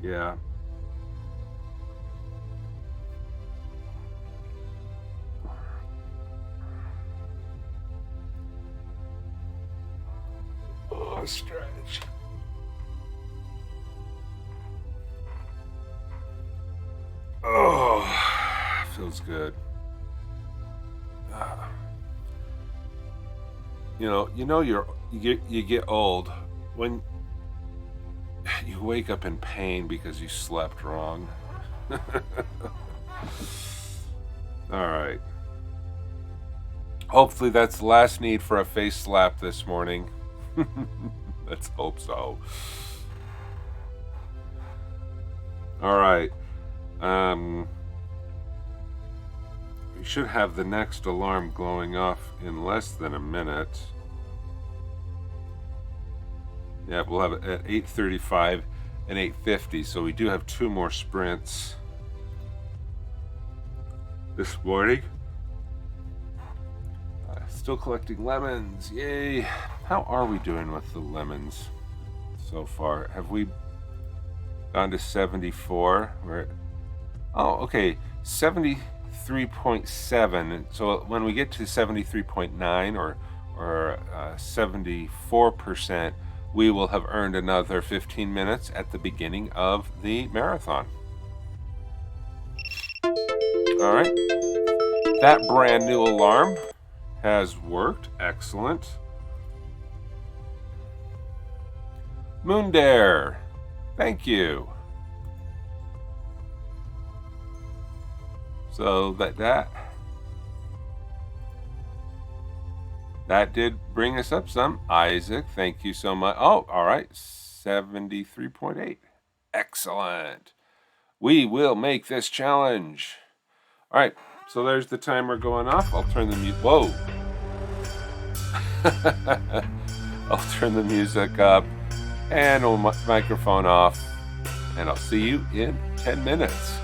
Yeah. Oh, stretch. Oh, feels good. You get old when you wake up in pain because you slept wrong. All right. Hopefully that's the last need for a face slap this morning. Let's hope so. All right. We should have the next alarm glowing off in less than a minute. Yeah, we'll have it at 8:35 and 8:50, so we do have 2 more sprints this morning. Still collecting lemons, yay! How are we doing with the lemons so far? Have we gone to 74? Okay, 73.7. So when we get to 73.9 or 74%, we will have earned another 15 minutes at the beginning of the marathon. All right, that brand new alarm has worked. Excellent. Moondare, thank you. So that did bring us up some. Isaac, thank you so much. Oh, all right, 73.8. Excellent. We will make this challenge. All right, so there's the timer going off. I'll turn the mute. Whoa. I'll turn the music up and microphone off, and I'll see you in 10 minutes.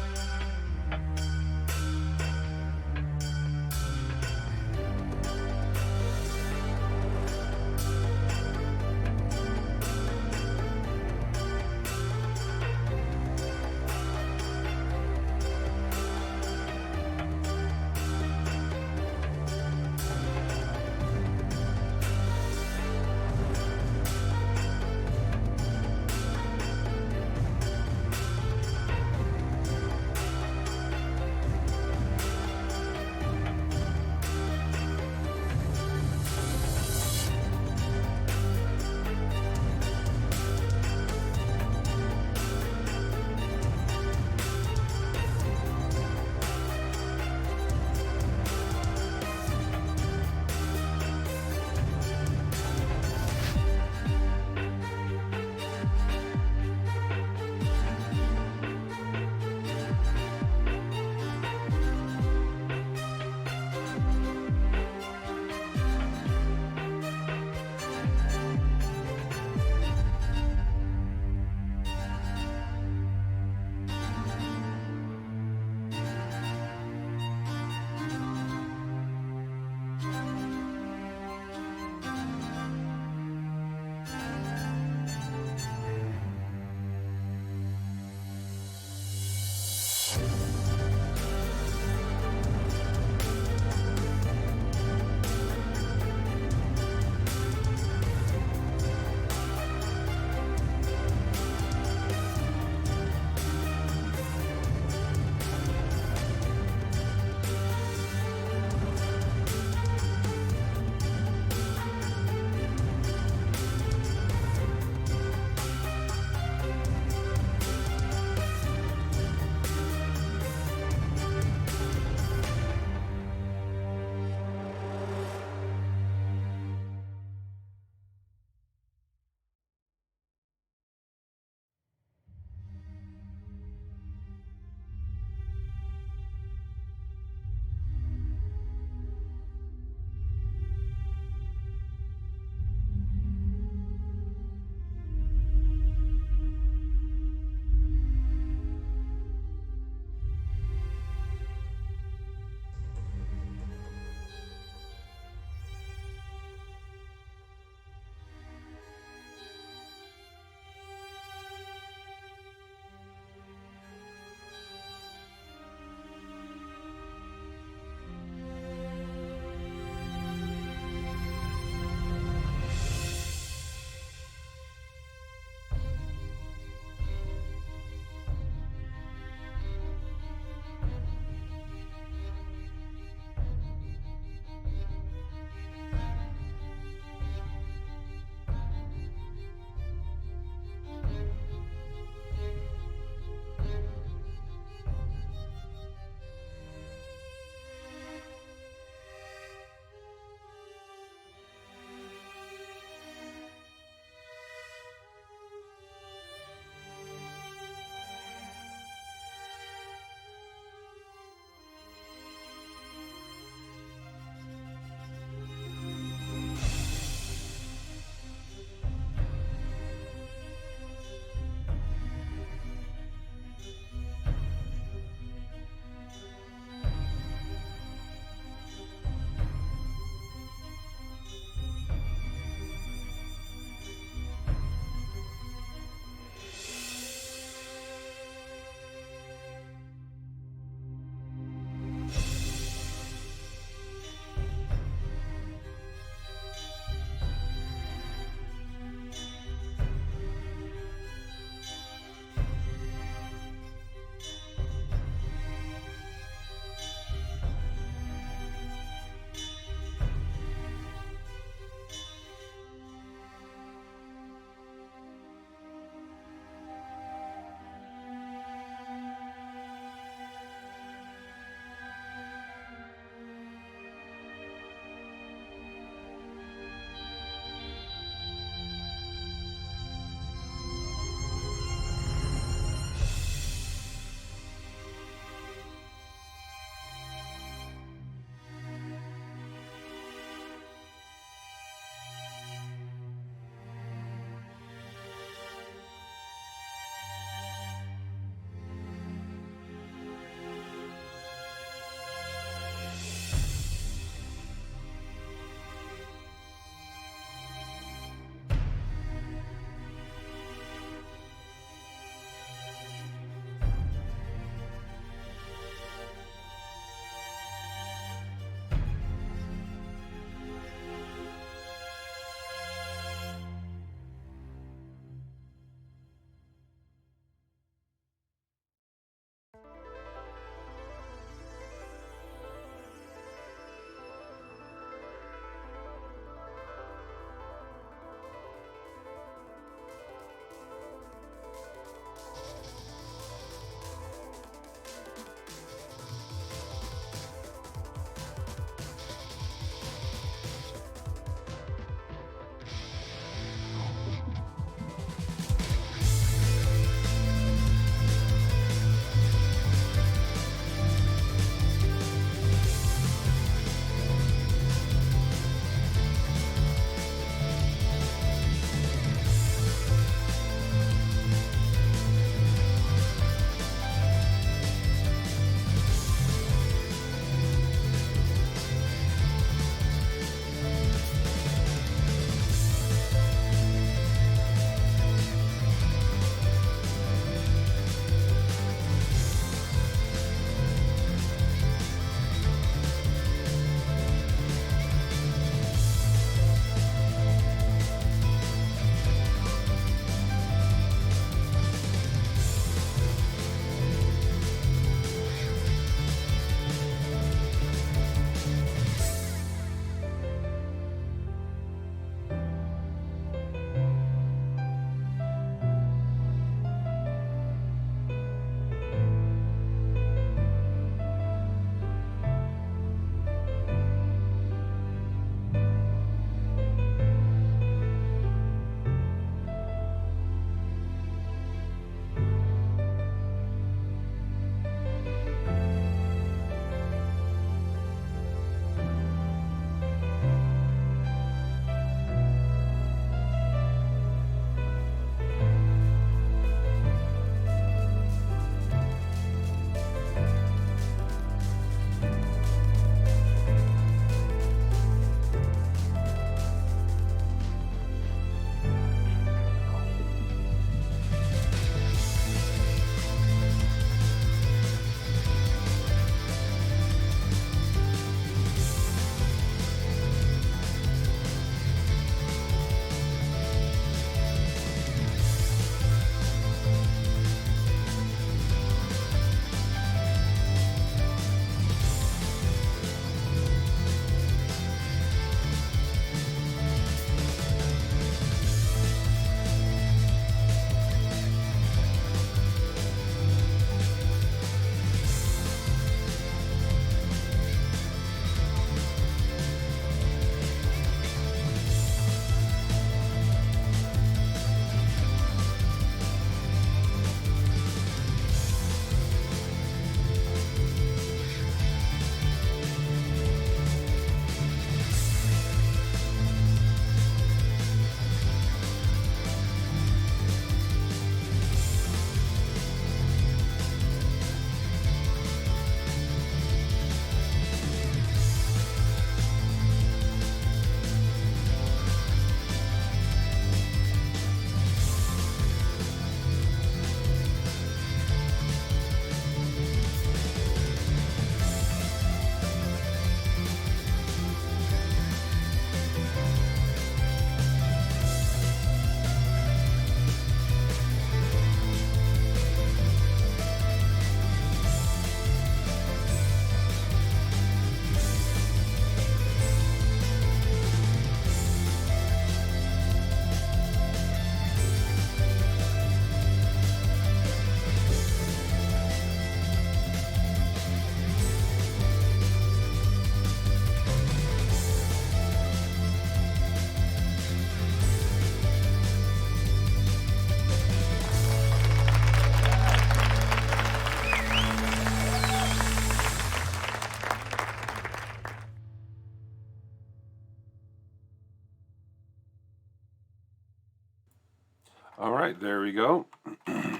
right, there we go.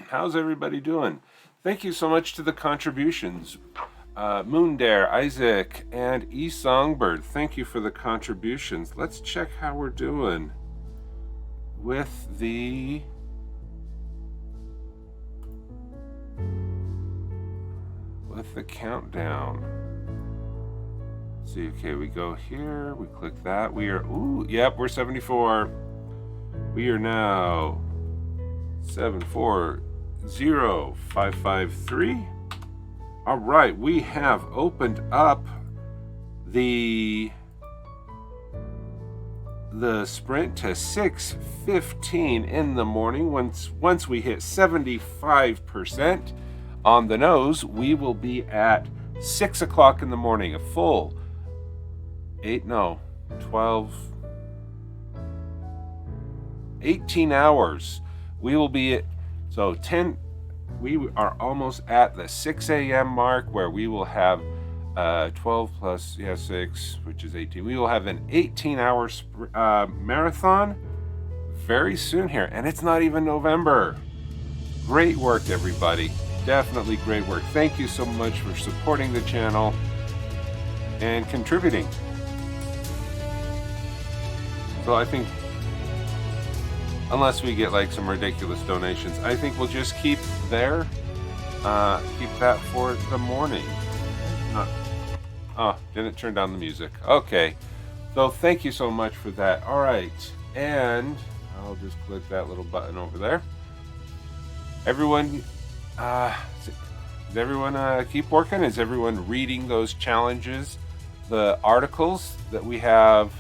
How's everybody doing? Thank you so much to the contributions. Moondare, Isaac, and E Songbird, thank you for the contributions. Let's check how we're doing with the countdown. Let's see, okay, we go here, we click that. We are, ooh, yep, we're 74. We are now 740553. All right, we have opened up the sprint to 6:15 in the morning. Once we hit 75% on the nose, we will be at 6 o'clock in the morning, a full 18 hours. We will be at, so 10, we are almost at the 6 a.m. mark, where we will have 12 plus 6, which is 18. We will have an 18-hour marathon very soon here, and it's not even November. Great work, everybody. Definitely great work. Thank you so much for supporting the channel and contributing. So I think, unless we get like some ridiculous donations, I think we'll just keep there. Keep that for the morning. Oh, didn't turn down the music. Okay. So thank you so much for that. All right. And I'll just click that little button over there. Everyone, does everyone keep working? Is everyone reading those challenges? The articles that we have,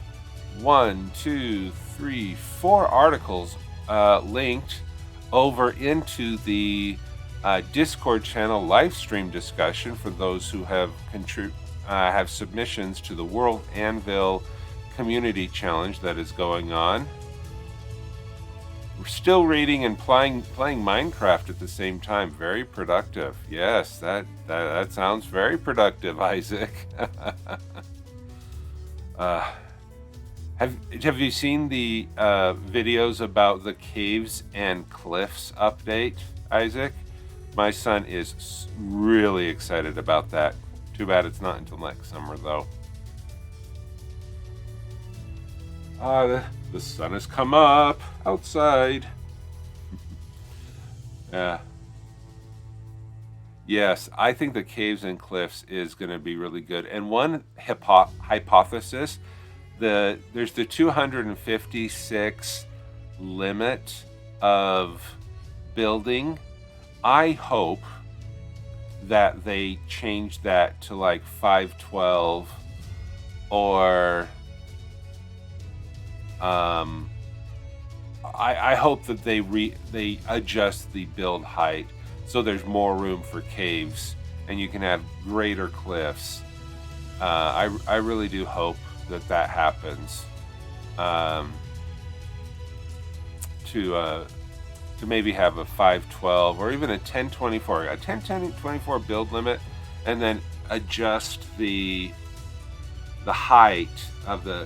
1, 2, 3, 4 articles linked over into the Discord channel live stream discussion for those who have submissions to the World Anvil Community Challenge that is going on. We're still reading and playing Minecraft at the same time. Very productive. Yes, that sounds very productive, Isaac. Have you seen the videos about the caves and cliffs update, Isaac? My son is really excited about that. Too bad it's not until next summer, though. The sun has come up outside. Yeah. Yes, I think the caves and cliffs is going to be really good. And one hypothesis, there's the 256 limit of building. I hope that they change that to like 512, or I hope that they adjust the build height so there's more room for caves and you can have greater cliffs. I really do hope that happens. To maybe have a 512 or even a 1024, a 1024 build limit, and then adjust the height of the.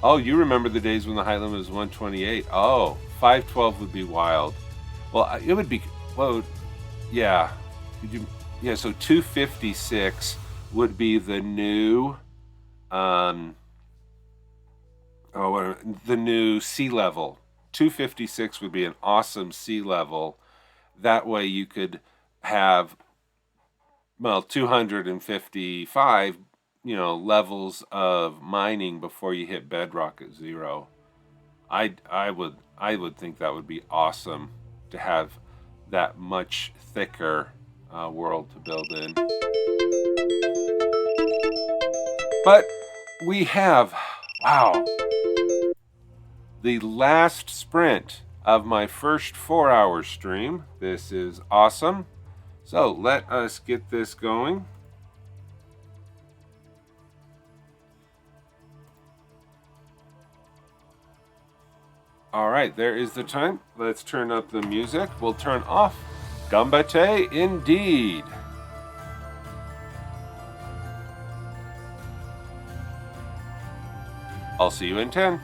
Oh, you remember the days when the height limit was 128? Oh, 512 would be wild. Well, it would be, well, yeah. Yeah, so 256 would be the new, the new sea level. 256 would be an awesome sea level. That way you could have, well, 255, levels of mining before you hit bedrock at 0. I would think that would be awesome to have that much thicker world to build in. But we have, wow, the last sprint of my first 4-hour stream. This is awesome. So let us get this going. All right, there is the time. Let's turn up the music. We'll turn off Gambate indeed. I'll see you in 10.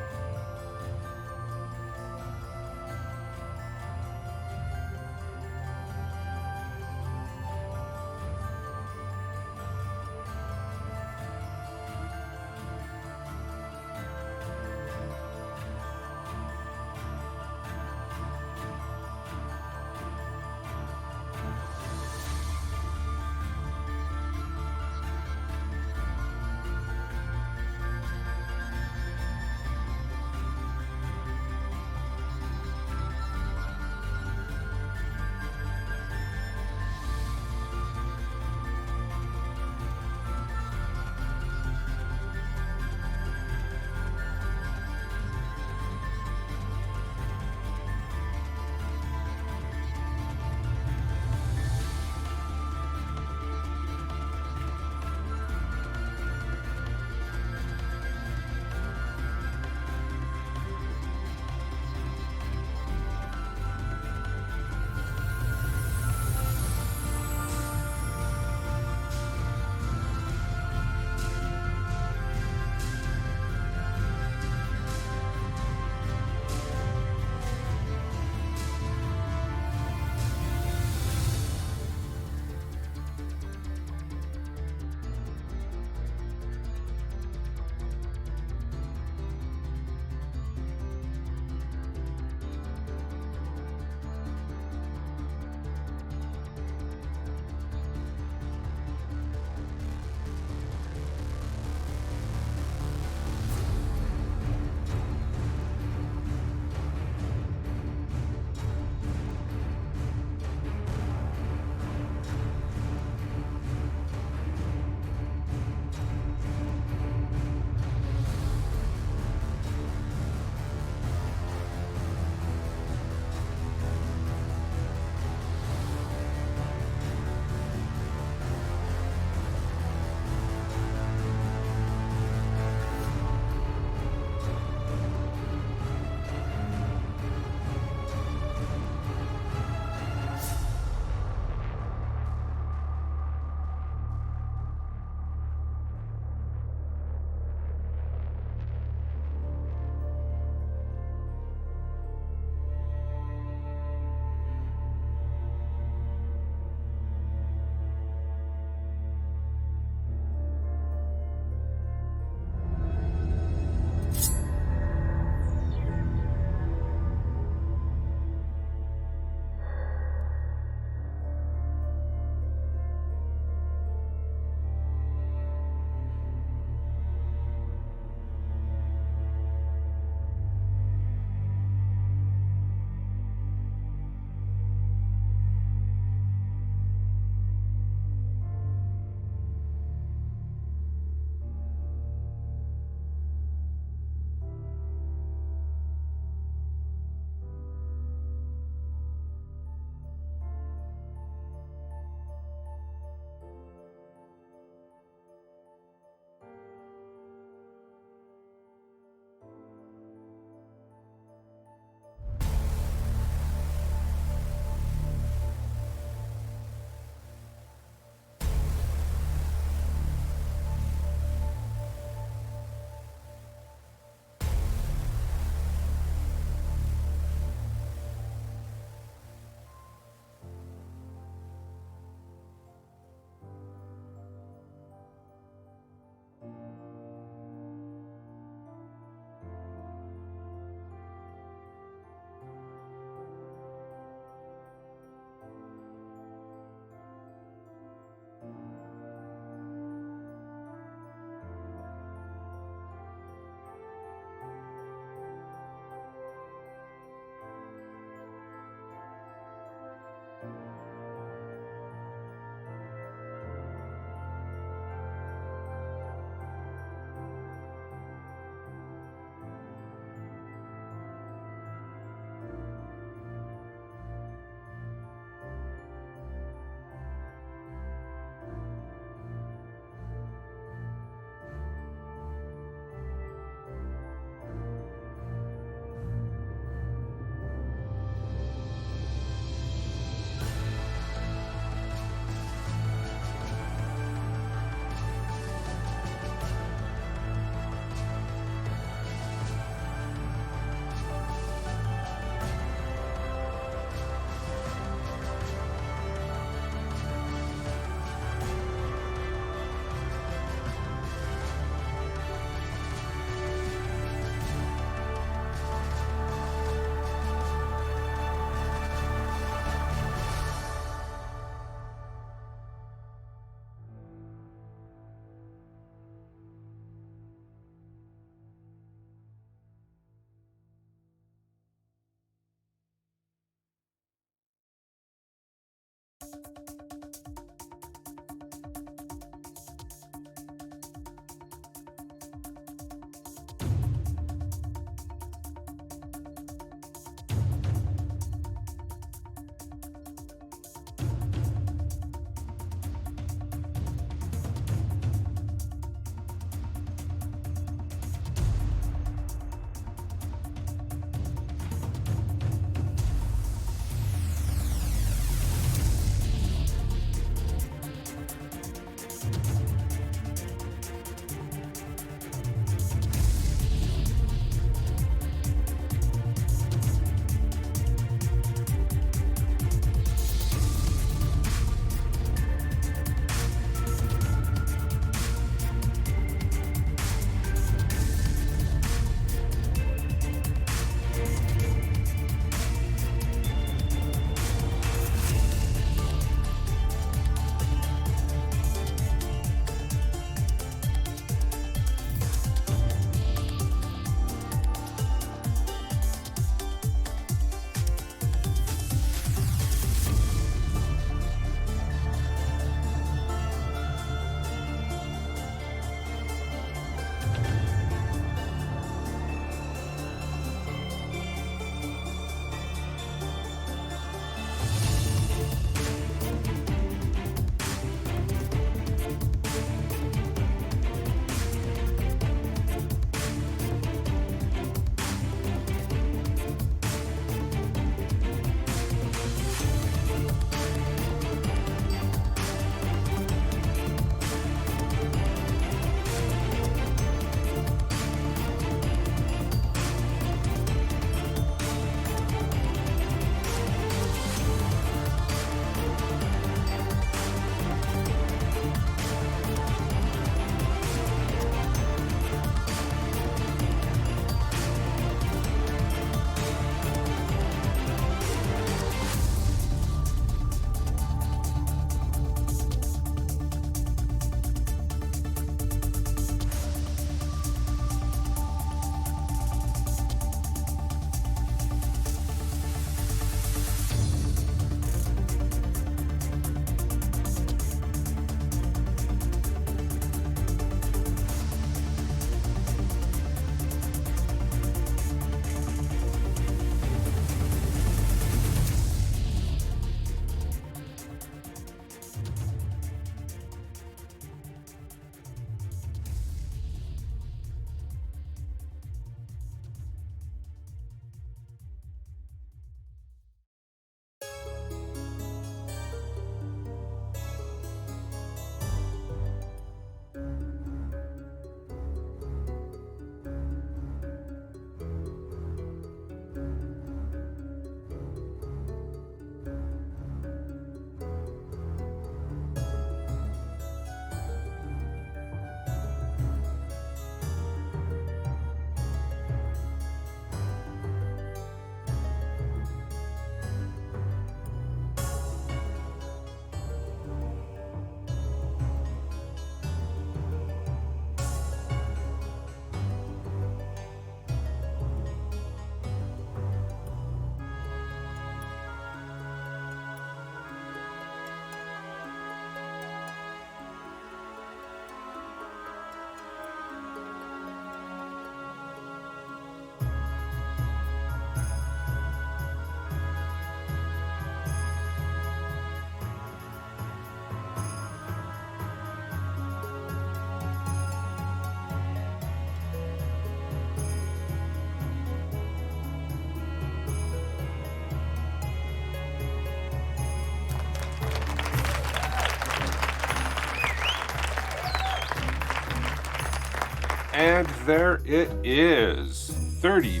And there it is, 30,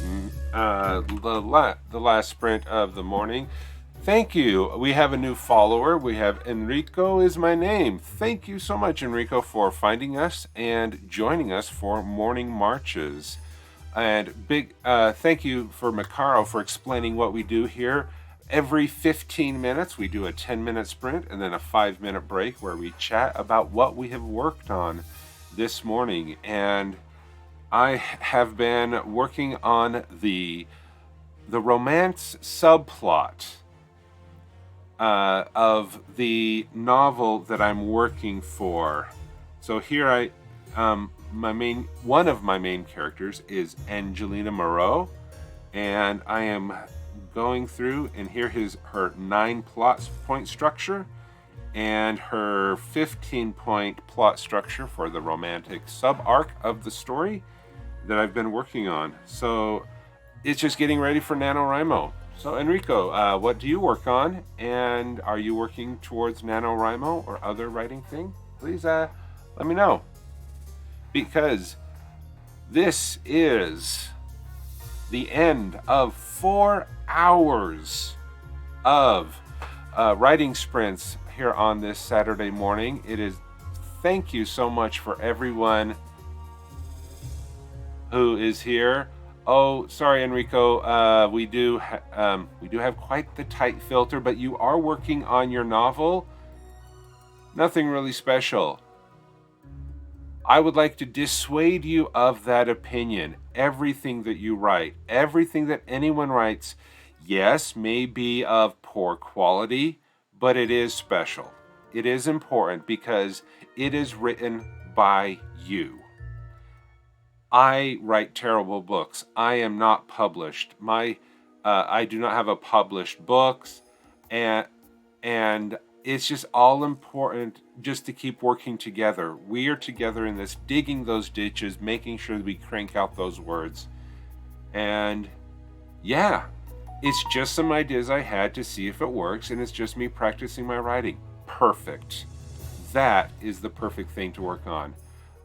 the last sprint of the morning. Thank you. We have a new follower. We have Enrico is my name. Thank you so much, Enrico, for finding us and joining us for morning marches. And big thank you for Macaro for explaining what we do here. Every 15 minutes, we do a 10-minute sprint and then a 5-minute break where we chat about what we have worked on this morning. And I have been working on the romance subplot of the novel that I'm working for. So here one of my main characters is Angelina Moreau, and I am going through, and here is her 9 plot point structure and her 15-point plot structure for the romantic sub-arc of the story that I've been working on. So it's just getting ready for NaNoWriMo. So Enrico, what do you work on? And are you working towards NaNoWriMo or other writing thing? Please let me know. Because this is the end of 4 hours of writing sprints here on this Saturday morning. It is, thank you so much for everyone who is here. Oh, sorry, Enrico. We do have quite the tight filter, but you are working on your novel. Nothing really special. I would like to dissuade you of that opinion. Everything that you write, everything that anyone writes, yes, may be of poor quality, but it is special. It is important because it is written by you. I write terrible books. I am not published. I do not have a published books, and it's just all important just to keep working together. We are together in this, digging those ditches, making sure that we crank out those words. And yeah, it's just some ideas I had to see if it works, and it's just me practicing my writing. Perfect. That is the perfect thing to work on.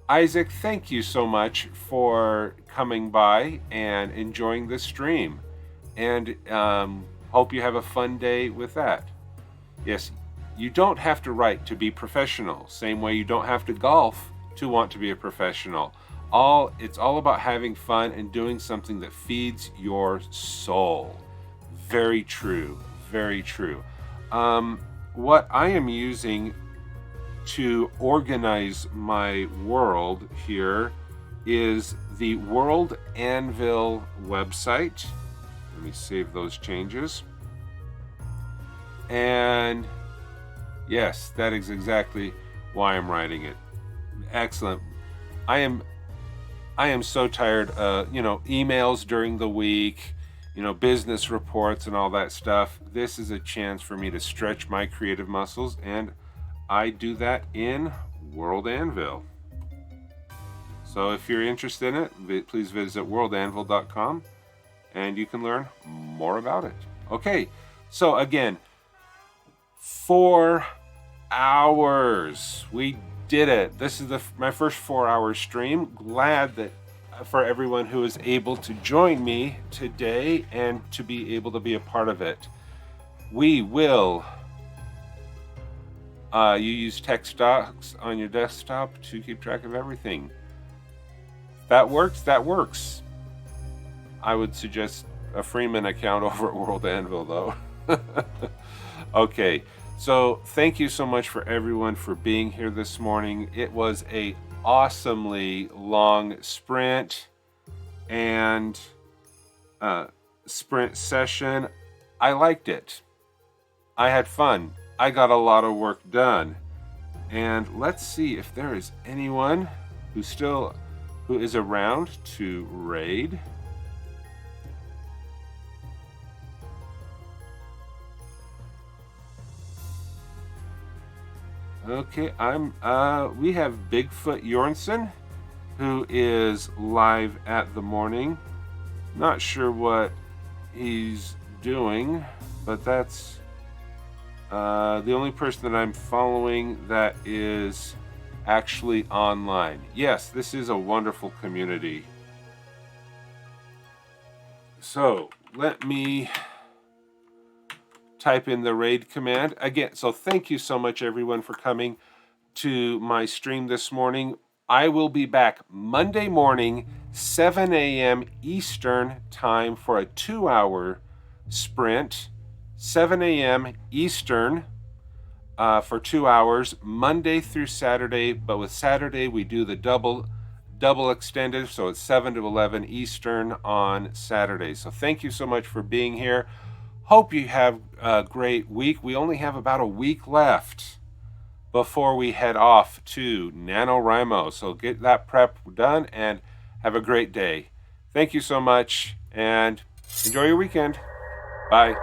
Isaac, thank you so much for coming by and enjoying the stream. And hope you have a fun day with that. Yes, you don't have to write to be professional. Same way you don't have to golf to want to be a professional. It's all about having fun and doing something that feeds your soul. Very true, very true. What I am using to organize my world here is the World Anvil website. Let me save those changes. And yes, that is exactly why I'm writing it. Excellent. I am so tired emails during the week, business reports and all that stuff. This is a chance for me to stretch my creative muscles, and I do that in World Anvil. So if you're interested in it, please visit worldanvil.com and you can learn more about it. Okay, so again, 4 hours. We did it. This is my first 4-hour stream. Glad that for everyone who is able to join me today and to be able to be a part of it. We will you use text docs on your desktop to keep track of everything. If that works. I would suggest a Freeman account over at World Anvil though. Okay, so thank you so much for everyone for being here this morning. It was a awesomely long sprint and sprint session. I liked it. I had fun. I got a lot of work done. And let's see if there is anyone who is around to raid. Okay, we have Bigfoot Jornsen, who is live at the morning. Not sure what he's doing, but that's the only person that I'm following that is actually online. Yes, this is a wonderful community. So let me type in the raid command again. So thank you so much, everyone, for coming to my stream this morning. I will be back Monday morning, 7 a.m. Eastern time for a 2-hour sprint. 7 a.m. Eastern for 2 hours, Monday through Saturday. But with Saturday, we do the double extended, so it's 7 to 11 Eastern on Saturday. So thank you so much for being here. Hope you have a great week. We only have about a week left before we head off to NaNoWriMo. So get that prep done and have a great day. Thank you so much and enjoy your weekend. Bye.